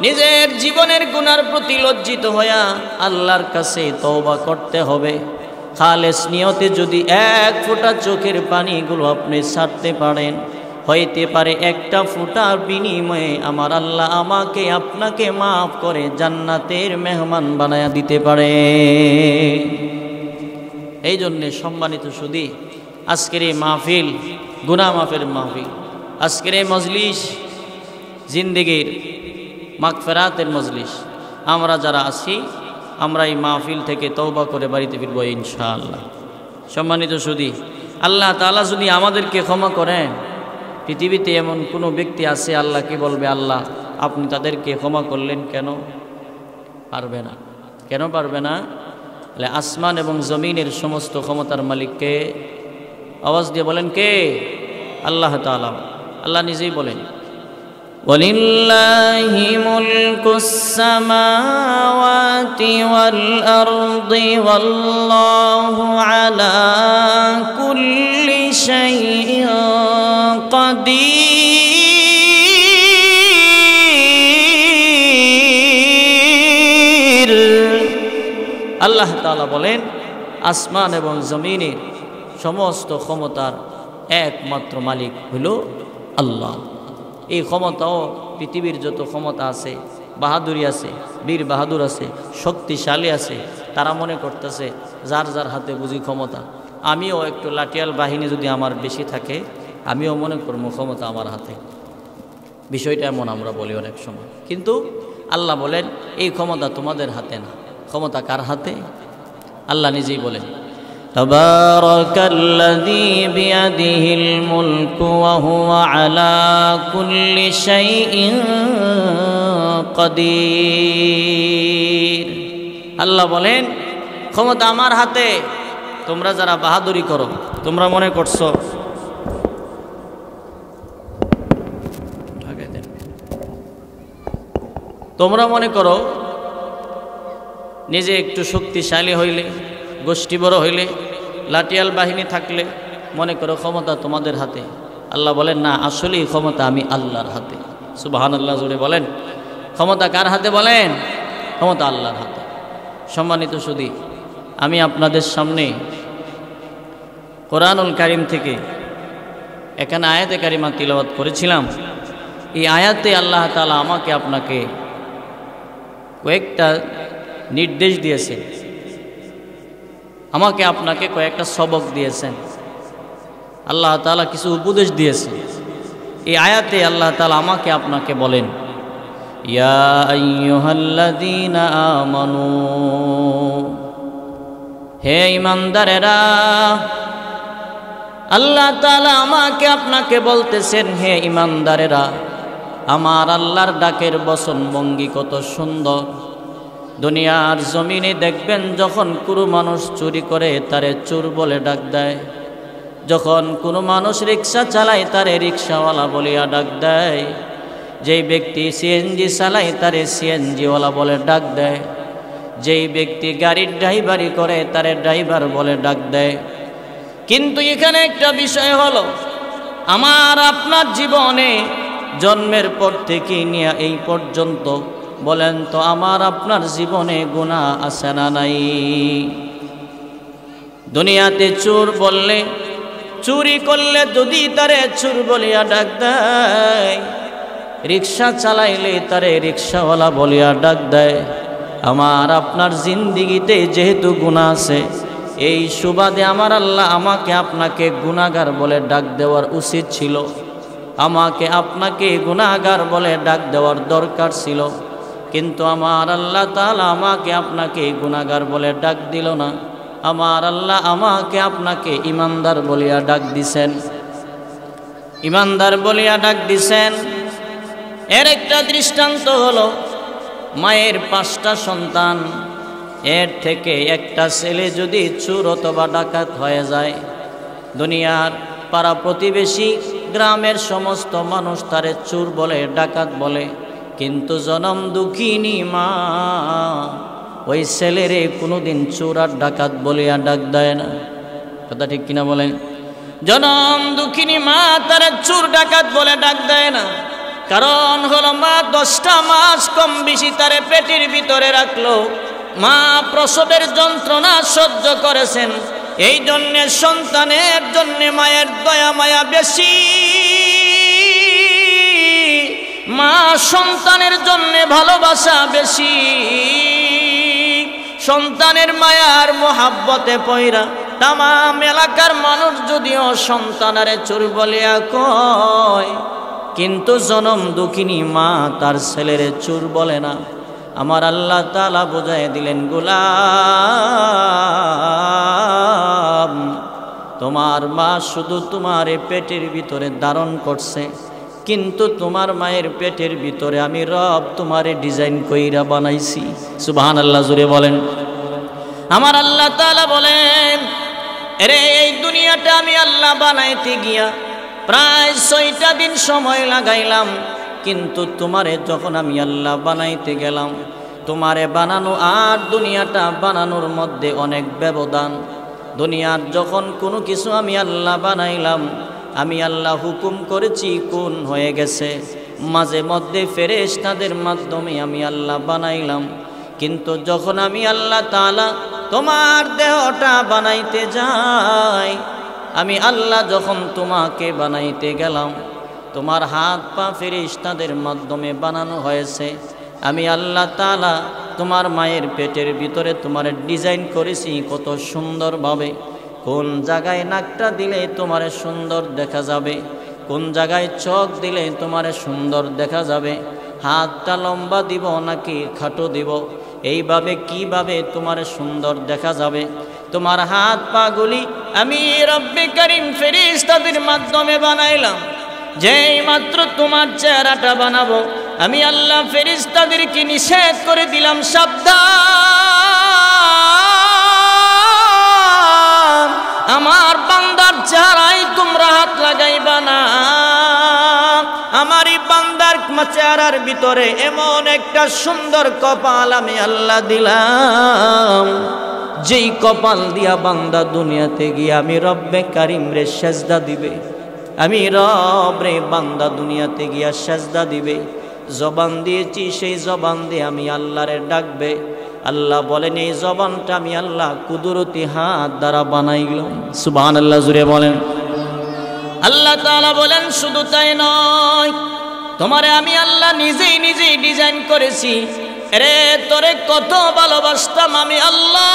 নিজের জীবনের গুনার প্রতি লজ্জিত হইয়া আল্লাহর কাছে তওবা করতে হবে। খালেস নিয়তে যদি এক ফোঁটা চোখের পানিগুলো আপনি ছাড়তে পারেন, হইতে পারে একটা ফোঁটার বিনিময়ে আমার আল্লাহ আমাকে আপনাকে মাফ করে জান্নাতের মেহমান বানায়া দিতে পারে। এই জন্যে সম্মানিত সুধী, আজকের এই মাহফিল গুনাহ মাফের মাহফিল, আজকের এই মজলিস জিন্দেগির মাগফিরাতের মজলিস। আমরা যারা আছি আমরা এই মাহফিল থেকে তওবা করে বাড়িতে ফিরব ইনশাআল্লাহ। সম্মানিত সুধী, আল্লাহ তাআলা যদি আমাদেরকে ক্ষমা করেন, পৃথিবীতে এমন কোনো ব্যক্তি আছে আল্লাহকে বলবে আল্লাহ আপনি তাদেরকে ক্ষমা করলেন কেন? পারবে না। কেন পারবে না? তাহলে আসমান এবং জমিনের সমস্ত ক্ষমতার মালিককে আওয়াজ দিয়ে বলেন কে? আল্লাহ তাআলা। আল্লাহ নিজেই বলেন ওয়ালিল্লাহি মুলকুস সামাওয়াতি ওয়াল আরদি ওয়াল্লাহু আলা কুল্লি শাইইন কাদির। আল্লাহ তাআলা বলেন আসমান এবং জমিনের সমস্ত ক্ষমতার একমাত্র মালিক হল আল্লাহ। এই ক্ষমতাও পৃথিবীর যত ক্ষমতা আছে, বাহাদুরি আছে, বীর বাহাদুর আছে, শক্তিশালী আছে, তারা মনে করতেছে যার যার হাতে বুঝি ক্ষমতা। আমিও একটু লাঠিয়াল বাহিনী যদি আমার বেশি থাকে আমিও মনে করবো ক্ষমতা আমার হাতে। বিষয়টা এমন আমরা বলি অনেক সময়, কিন্তু আল্লাহ বলেন এই ক্ষমতা তোমাদের হাতে না। ক্ষমতা কার হাতে? আল্লাহ নিজেই বলেন তাবারাকাল্লাযী বিয়াদিহিল মুলকু ওয়া হুয়া আলা কুল্লি শাইইন কাদির। আল্লাহ বলেন ক্ষমতা আমার হাতে। তোমরা যারা বাহাদুরি করো, তোমরা মনে করছো নিজে একটু শক্তিশালী হইলে, গোষ্ঠী বড় হইলে, লাঠিয়াল বাহিনী থাকলে মনে করো ক্ষমতা তোমাদের হাতে। আল্লাহ বলেন না, আসলেই ক্ষমতা আমি আল্লাহর হাতে। সুবহানাল্লাহ জোরে বলেন। ক্ষমতা কার হাতে বলেন? ক্ষমতা আল্লাহর হাতে। সম্মানিত সুধী, আমি আপনাদের সামনে কোরআনুল কারীম থেকে এখানে আয়াতে কারিমা তিলাওয়াত করেছিলাম। এই আয়াতে আল্লাহ তাআলা আমাকে আপনাকে কয়েকটা নির্দেশ দিয়েছেন, আমাকে আপনাকে কয়েকটা সবক দিয়েছেন, আল্লাহ তাআলা কিছু উপদেশ দিয়েছেন। এই আয়াতে আল্লাহ তাআলা আমাকে আপনাকে বলেন ইয়া আইয়ুহাল্লাযীনা আমানু, হে ঈমানদারেরা। আল্লাহ তাআলা আমাকে আপনাকে বলতেছেন হে ঈমানদারেরা, আমার আল্লাহর ডাকের বচন ভঙ্গি কত সুন্দর। দুনিয়ার জমিনে দেখবেন যখন কোনো মানুষ চুরি করে তারে চোর বলে ডাক দেয়, যখন কোনো মানুষ রিক্সা চালায় তারে রিক্সাওয়ালা বলিয়া ডাক দেয়, যেই ব্যক্তি সিএনজি চালায় তারে সিএনজিওয়ালা বলে ডাক দেয়, যেই ব্যক্তি গাড়ির ড্রাইভারি করে তারে ড্রাইভার বলে ডাক দেয়। কিন্তু এখানে একটা বিষয় হলো, আমার আপনার জীবনে জন্মের পর থেকে নিয়ে এই পর্যন্ত বলেন তো আমার আপনার জীবনে গুনাহ আছে না নাই? দুনিয়াতে চোর বললে, চুরি করলে যদি তারে চোর বলিয়া ডাক দেয়, রিক্সা চালাইলে তারে রিক্সাওয়ালা বলিয়া ডাক দেয়। আমার আপনার জিন্দিগিতে যেহেতু গুনাহ আছে, এই সুবাদে আমার আল্লাহ আমাকে আপনাকে গুনাহগার বলে ডাক দেওয়ার উচিত ছিল, আমাকে আপনাকে গুনাহগার বলে ডাক দেওয়ার দরকার ছিল। কিন্তু আমার আল্লাহ তাআলা আমাকে আপনাকে গুনাহগার বলে ডাক দিল না, আমার আল্লাহ আমাকে আপনাকে ঈমানদার বলিয়া ডাক দিছেন, ঈমানদার বলিয়া ডাক দিছেন। এর একটা দৃষ্টান্ত হলো, মায়ের 5টা সন্তান, এর থেকে একটা ছেলে যদি চোর অথবা ডাকাত হয়ে যায়, দুনিয়ার পাড়া প্রতিবেশী গ্রামের সমস্ত মানুষ তারে চোর বলে, ডাকাত বলে, কিন্তু জনম দুঃখিনী মা ওই ছেলেরে কোনোদিন চোর আর ডাকাত বলিয়া ডাক দেয় না। কথা ঠিক কিনা বলেন? জনম দুঃখিনী মা তারে চোর ডাকাত বলে ডাক দেয় না। কারণ হলো মা 10টা মাস কম বেশি তারে পেটের ভিতরে রাখলো, মা প্রসবের যন্ত্রণা সহ্য করেছেন, এই জন্যে সন্তানের জন্যে মায়ের দয়া মায়া বেশি। মা সন্তানের জন্যে ভালোবাসা বেশি। সন্তানের মায়ার মোহাব্বতে পয়রা তামাম এলাকার মানুষ যদিও সন্তানারে চোর বলিয়া কয়, কিন্তু জনম দুঃখিনী মা তার ছেলের চুর বলে না। আমার আল্লাহ তাআলা বুঝায় দিলেন, গোলাম, তোমার মা শুধু তোমার পেটের ভিতরে ধারণ করছে, কিন্তু তোমার মায়ের পেটের ভিতরে আমি রব তোমারে ডিজাইন কইরা বানাইছি। সুবহানাল্লাহ, জোরে বলেন। আমার আল্লাহ তাআলা বলেন, আরে এই দুনিয়াটা আমি আল্লাহ বানাইতে গিয়া প্রায় 6টা দিন সময় লাগাইলাম, কিন্তু তোমারে যখন আমি আল্লাহ বানাইতে গেলাম, তোমারে বানানো আর দুনিয়াটা বানানোর মধ্যে অনেক ব্যবধান। দুনিয়ার যখন কোনো কিছু আমি আল্লাহ বানাইলাম, আমি আল্লাহ হুকুম করেছি, কোন হয়ে গেছে। মাঝে মধ্যে ফেরেশতাদের মাধ্যমে আমি আল্লাহ বানাইলাম, কিন্তু যখন আমি আল্লাহ তাআলা তোমার দেহটা বানাইতে যাই, আমি আল্লাহ যখন তোমাকে বানাইতে গেলাম, তোমার হাত পা ফেরেশতাদের মাধ্যমে বানানো হয়েছে। আমি আল্লাহ তাআলা তোমার মায়ের পেটের ভিতরে তোমার ডিজাইন করেছি কত সুন্দরভাবে। কোন জায়গায় নাকটা দিলে তোমার সুন্দর দেখা যাবে, কোন জায়গায় চোখ দিলে তোমার সুন্দর দেখা যাবে, হাতটা লম্বা দিব নাকি খাটো দিব, এইভাবে কিভাবে তোমার সুন্দর দেখা যাবে। তোমার হাত পা গুলি আমি রব্বে কারীম ফেরেশতাদের মাধ্যমে বানাইলাম। যেই মাত্র তোমার চেহারাটা বানাবো, আমি আল্লাহ ফেরেশতাদেরকে নিষেধ করে দিলাম, সাবধান, আমার বান্দার চেহারায় তোমরা হাত লাগাইবা না। আমার এই বান্দার চেহারার ভিতরে এমন একটা সুন্দর কপাল আমি আল্লাহ দিলাম, যেই কপাল দিয়া বান্দা দুনিয়াতে গিয়ে আমি রব্বে কারীম রে সেজদা দিবে। আমি রব রে, বান্দা দুনিয়াতে গিয়া সেজদা দিবে। জবান দিয়েছি, সেই জবান দিয়ে আমি আল্লাহরে ডাকবে। আল্লাহ বলেন, এই জবানটা আমি আল্লাহ কুদরতি হাত দ্বারা বানাইলাম। সুবহানাল্লাহ, জুড়ে বলেন। আল্লাহ তাআলা বলেন, শুধু তাই নয়, তোমারে আমি আল্লাহ নিজেই নিজেই ডিজাইন করেছি। রে তোরে কত ভালোবাসতাম আমি আল্লাহ,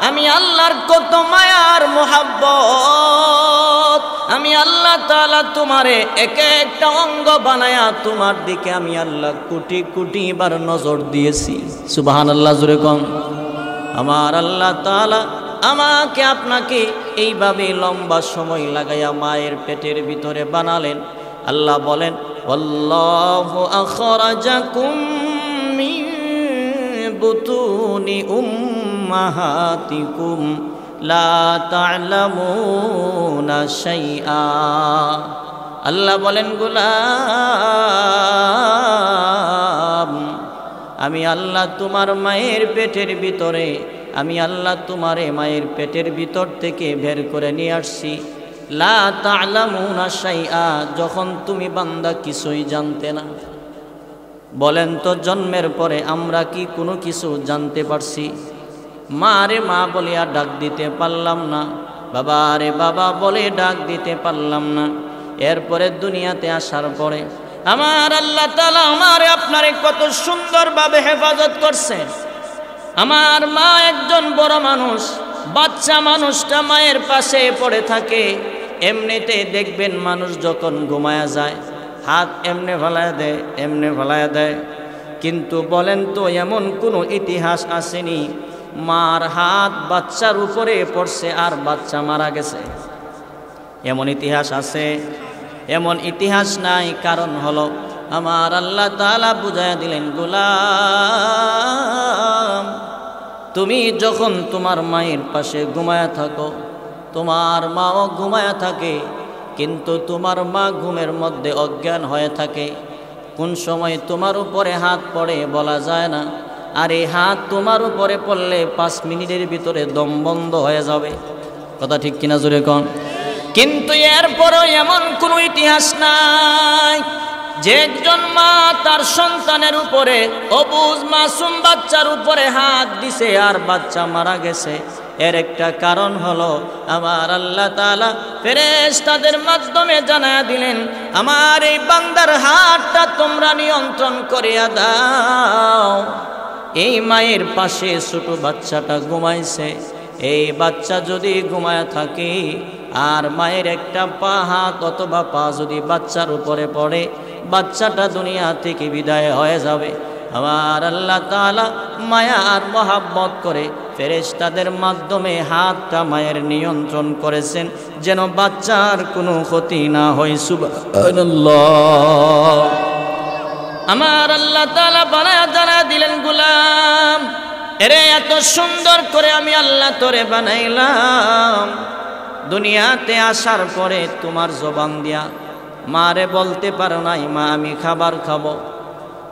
আমি আল্লাহর কত মায়ার মোহাব্বত। আমি আল্লাহ তাআলা তোমারে এক একটা অঙ্গ বানায়া তোমার দিকে আমি আল্লাহ কোটি কোটি বার নজর দিয়েছি। সুবহানাল্লাহ, জোরে কম। আমার আল্লাহ তাআলা আমাকে আপনাকে এইভাবে লম্বা সময় লাগাইয়া মায়ের পেটের ভিতরে বানালেন। আল্লাহ বলেন, আল্লাহু আখরাজাকুম মিন বুতুনি উম্মাহাতিকুম লা তা'লামুনা শাইআ। আল্লাহ বলেন, গোলাম, আমি আল্লাহ তোমার মায়ের পেটের ভিতরে, আমি আল্লাহ তোমারে মায়ের পেটের ভিতর থেকে বের করে নিয়ে আসছি। লা তা'লামুনা শাইআ, যখন তুমি বান্দা কিছুই জানতে না। বলেন তো, জন্মের পরে আমরা কি কোনো কিছু জানতে পারছি? মা রে মা বলিয়া ডাক দিতে পারলাম না, বাবা রে বাবা বলে ডাক দিতে পারলাম না। এরপরে দুনিয়াতে আসার পরে আমার আল্লাহ তাআলা আমারে আপনারে কত সুন্দরভাবে হেফাজত করছে। আমার মা একজন বড় মানুষ, বাচ্চা মানুষটা মায়ের পাশে পড়ে থাকে। এমনিতে দেখবেন মানুষ যখন ঘুমায়া যায়, হাত এমনে ফেলায় দেয়, এমনে ফেলায় দেয়। কিন্তু বলেন তো, এমন কোনো ইতিহাস আসেনি মার হাত বাচ্চার উপরে পড়ছে আর বাচ্চা মারা গেছে? এমন ইতিহাস আছে? এমন ইতিহাস নাই। কারণ হলো আমার আল্লাহ তাআলা বুঝাইয়া দিলেন, গোলাম, তুমি যখন তোমার মায়ের পাশে ঘুমায়া থাকো, তোমার মাও ঘুমায়া থাকে, কিন্তু তোমার মা ঘুমের মধ্যে অজ্ঞান হয়ে থাকে। কোন সময় তোমার উপরে হাত পড়ে বলা যায় না। আর এই হাত তোমার উপরে পড়লে 5 মিনিটের ভিতরে দম বন্ধ হয়ে যাবে। কথা ঠিক কিনা, জোরে কোন। কিন্তু এরপরও এমন কোনো ইতিহাস নাই যে একজন মা তার সন্তানের উপরে, অবুঝ মাসুম বাচ্চার উপরে হাত দিছে আর বাচ্চা মারা গেছে। এর একটা কারণ হলো আমার আল্লাহ তাআলা ফেরেশতাদের মাধ্যমে জানায়া দিলেন, আমার এই বান্দার হাতটা তোমরা নিয়ন্ত্রণ করিয়া দাও। এই মায়ের পাশে ছোট বাচ্চাটা ঘুমাইছে, এই বাচ্চা যদি ঘুমায়া থাকে আর মায়ের একটা পা হাত অথবা পা যদি বাচ্চার উপরে পড়ে, বাচ্চাটা দুনিয়া থেকে বিদায় হয়ে যাবে। আমার আল্লাহ তাআলা মায়া আর মহাব্বত করে ফেরেশতাদের মাধ্যমে হাতটা মায়ের নিয়ন্ত্রণ করেছেন যেন বাচ্চার কোনো ক্ষতি না হয়। সুবহানাল্লাহ। আমার আল্লাহ তাআলা বানায়া জানা দিলেন, গোলাম এরে এত সুন্দর করে আমি আল্লাহ তোরে বানাইলাম, দুনিয়াতে আসার পরে তোমার জবান দিয়া মারে বলতে পারো নাই মা আমি খাবার খাবো,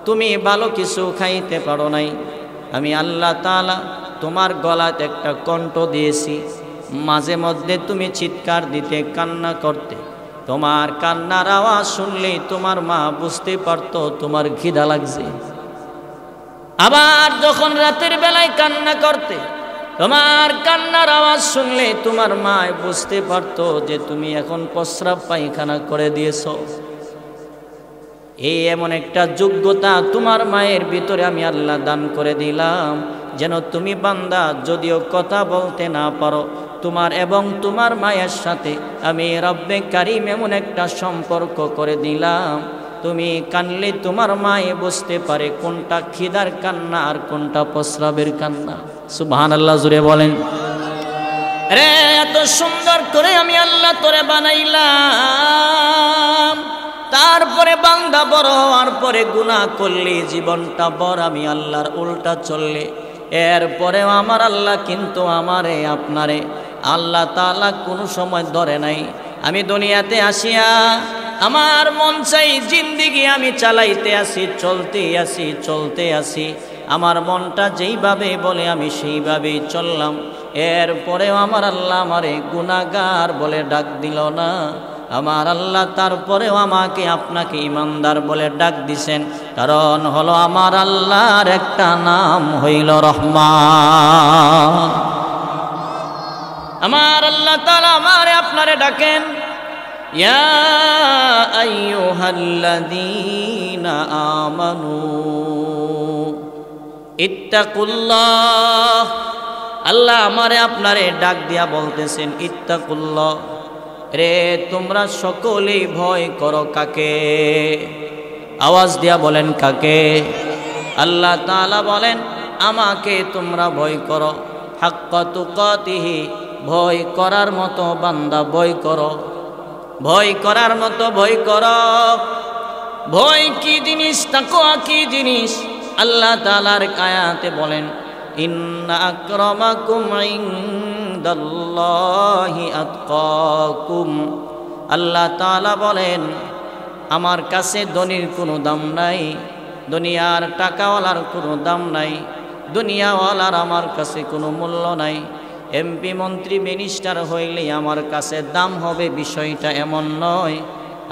তুমি ভালো কিছু খাইতে পারো নাই। আমি আল্লাহ তাআলা তোমার গলাতে একটা কণ্ঠ দিয়েছি, মাঝে মধ্যে তুমি চিৎকার দিতে, কান্না করতে, তোমার কান্নার আওয়াজ শুনলে তোমার মা বুঝতে পারতো তোমার খিদা লাগছে। আবার যখন রাতের বেলায় কান্না করতে, তোমার কান্নার আওয়াজ শুনলে তোমার মা বুঝতে পারতো যে তুমি এখন প্রস্রাব পায়খানা করে দিয়েছো। এই এমন একটা যোগ্যতা তোমার মায়ের ভিতরে আমি আল্লাহ দান করে দিলাম যেন তুমি বান্দা যদিও কথা বলতে না পারো, তোমার এবং তোমার মায়ের সাথে আমি রব্বে কারিম এমন একটা সম্পর্ক করে দিলাম, তুমি কানলে তোমার মায়ে বুঝতে পারে কোনটা খিদার কান্না আর কোনটা প্রস্রাবের কান্না। সুবহানাল্লাহ, জুড়ে বলেন। রে এত সুন্দর করে আমি আল্লাহ তোরে বানাইলাম, তারপরে বান্দা বড় হওয়ার পরে গুনাহ করলে, জীবনটা বড় আমি আল্লাহর উল্টা চললে, এরপরেও আমার আল্লাহ কিন্তু আমারে আপনারে আল্লাহ তাআলা কোনো সময় ধরে নাই। আমি দুনিয়াতে আসিয়া আমার মন চাই জিন্দেগি আমি চালাইতে আসি, চলতে আসি, আমার মনটা যেইভাবে বলে আমি সেইভাবেই চললাম। এরপরেও আমার আল্লাহ আমারে গুনাহগার বলে ডাক দিল না। আমার আল্লাহ তারপরেও আমাকে আপনাকে ইমানদার বলে ডাক দিছেন, কারণ হলো আমার আল্লাহর একটা নাম হইল রহমান। আমার আল্লাহ তাআলা আমারে আপনারে ডাকেন, ইয়া আইয়ুহাল্লাযীনা আমানু ইত্তাকুল্লাহ। আল্লাহ আমারে আপনারে ডাক দিয়া বলতেছেন ইত্তাকুল্লাহ, রে তোমরা সকলেই ভয় করো কাকে? আওয়াজ দিয়া বলেন কাকে? আল্লাহ তাআলা বলেন আমাকে তোমরা ভয় করো, হাক্কা তুকাতিহি, ভয় করার মতো বান্দা ভয় করো, ভয় করার মতো ভয় করো। ভয় কি জিনিস, তাকওয়া কি জিনিস? আল্লাহ তাআলার আয়াতে বলেন ইন্না আকরামাকুম ইনদাল্লাহি আতকাকুম। আল্লাহ তাআলা বলেন আমার কাছে ধনীর কোনো দাম নাই, দুনিয়ার টাকাওয়ালার কোনো দাম নাই, দুনিয়াওয়ালার আমার কাছে কোনো মূল্য নাই। এমপি মন্ত্রী মিনিস্টার হইলে আমার কাছে দাম হবে বিষয়টা এমন নয়।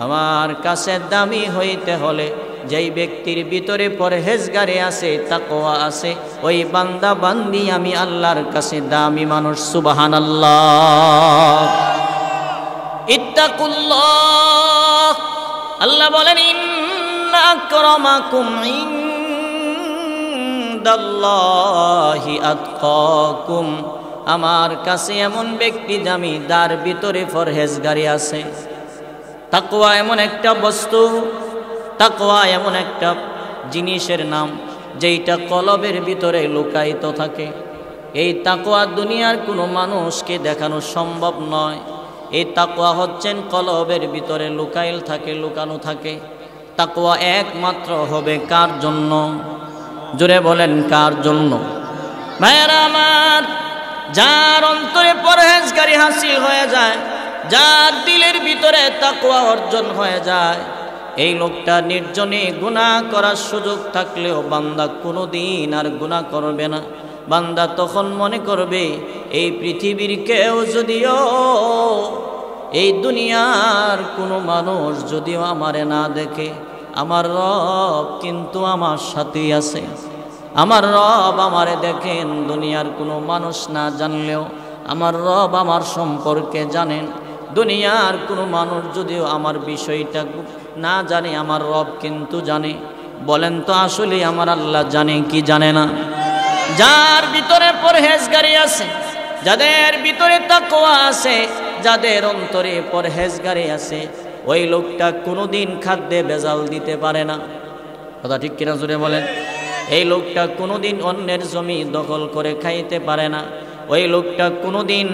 আমার কাছে দামি হইতে হলে যেই ব্যক্তির ভিতরে পরহেজগারি আছে, তাকওয়া আছে, ওই বান্দা বান্দি আমি আল্লাহর কাছে দামি মানুষ। সুবহানাল্লাহ। ইত্তাকুল্লাহ, আল্লাহ বলেন ইন্না আকরামাকুম ইনদাল্লাহি আতকাকুম। আমার কাছে এমন ব্যক্তি দামি যার ভিতরে পরহেজগারি আছে। তাকওয়া এমন একটা বস্তু, তাকওয়া এমন একটা জিনিসের নাম যেইটা কলবের ভিতরে লুকায়িত থাকে। এই তাকওয়া দুনিয়ার কোনো মানুষকে দেখানো সম্ভব নয়। এই তাকওয়া হচ্ছেন কলবের ভিতরে লুকাইল থাকে, লুকানো থাকে। তাকওয়া একমাত্র হবে কার জন্য? জোরে বলেন কার জন্য? ভাইয়েরা আমার, যার অন্তরে পরহেজগারি হাসিল হয়ে যায়, যার দিলের ভিতরে তাকওয়া অর্জন হয়ে যায়, এই লোকটা নির্জনে গুনাহ করার সুযোগ থাকলেও বান্দা কোনোদিন আর গুনাহ করবে না। বান্দা তখন মনে করবে এই পৃথিবীর কেউ যদিও, এই দুনিয়ার কোনো মানুষ যদিও আমারে না দেখে, আমার রব কিন্তু আমার সাথেই আছে। আমার রব আমারে দেখেন, দুনিয়ার কোনো মানুষ না জানলেও আমার রব আমার সম্পর্কে জানেন। দুনিয়ার কোনো মানুষ যদিও আমার বিষয়টা না জানে, আমার রব কিন্তু জানে। বলেন তো আসলে আমার আল্লাহ জানে কি জানে না? যার ভিতরে পরহেজগারি আছে, যাদের ভিতরে তাকওয়া আছে, যাদের অন্তরে পরহেজগারি আছে ওই লোকটা কোনোদিন খাদ্যে ভেজাল দিতে পারে না। কথা ঠিক কিনা জোরে বলেন? এই লোকটা কোনোদিন অন্যের জমি দখল করে খাইতে পারে না। ওই লোকটা কোনোদিন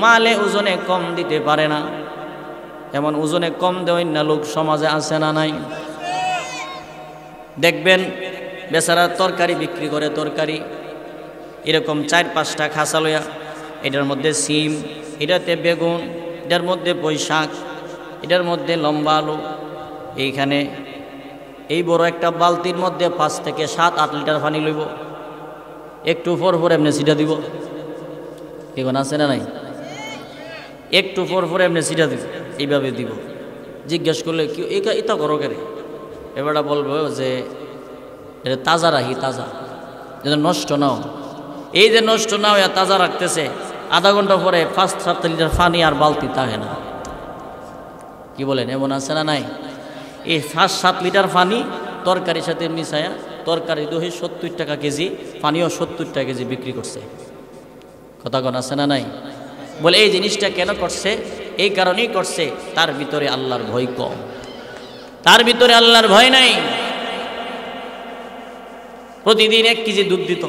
মালে ওজনে কম দিতে পারে না। এমন ওজনে কম দেওয়ার না লোক সমাজে আছে না নাই? দেখবেন বেচারা তরকারি বিক্রি করে, তরকারি এরকম 4-5টা খাঁচা লইয়া, এটার মধ্যে সিম, এটাতে বেগুন, এটার মধ্যে পুঁই শাক, এটার মধ্যে লম্বা আলু। এইখানে এই বড় একটা বালতির মধ্যে 5 থেকে 7-8 লিটার পানি লইব, একটু পর পর এমনি সিটা দিব। এখন আছে না নাই? একটু পর পর এমনি সিটা দিব, এইভাবে দিব। জিজ্ঞেস করলে কি এটা করো কেন? এবারটা বলবো যে এটা তাজা রাখি, তাজা, যেন নষ্ট নাও। এই যে নষ্ট নাও তাজা রাখতেছে, আধা ঘন্টা পরে 5-7 লিটার পানি আর বালতি থাকে না। কি বলেন, এমন আছে না নাই? এই 5-7 লিটার পানি তরকারির সাথে মিশায়া, তরকারি দই 70 টাকা কেজি, পানিও 70 টাকা কেজি বিক্রি করছে। কথা কোন আছে না নাই? বলে এই জিনিসটা কেন করছে? এই কারণেই করছে তার ভিতরে আল্লাহর ভয় কম, তার ভিতরে আল্লাহর ভয় নাই। প্রতিদিন 1 কেজি দুধ দিত,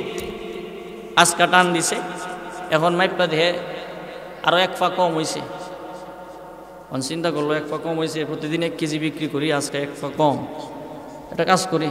আজকা টান দিছে, এখন মাইপা দেহে আরো 1 পা কম হয়েছে। চিন্তা করলো 1 পা কম হয়েছে, প্রতিদিন 1 কেজি বিক্রি করি, আজকে 1 পা কম, একটা কাজ করি।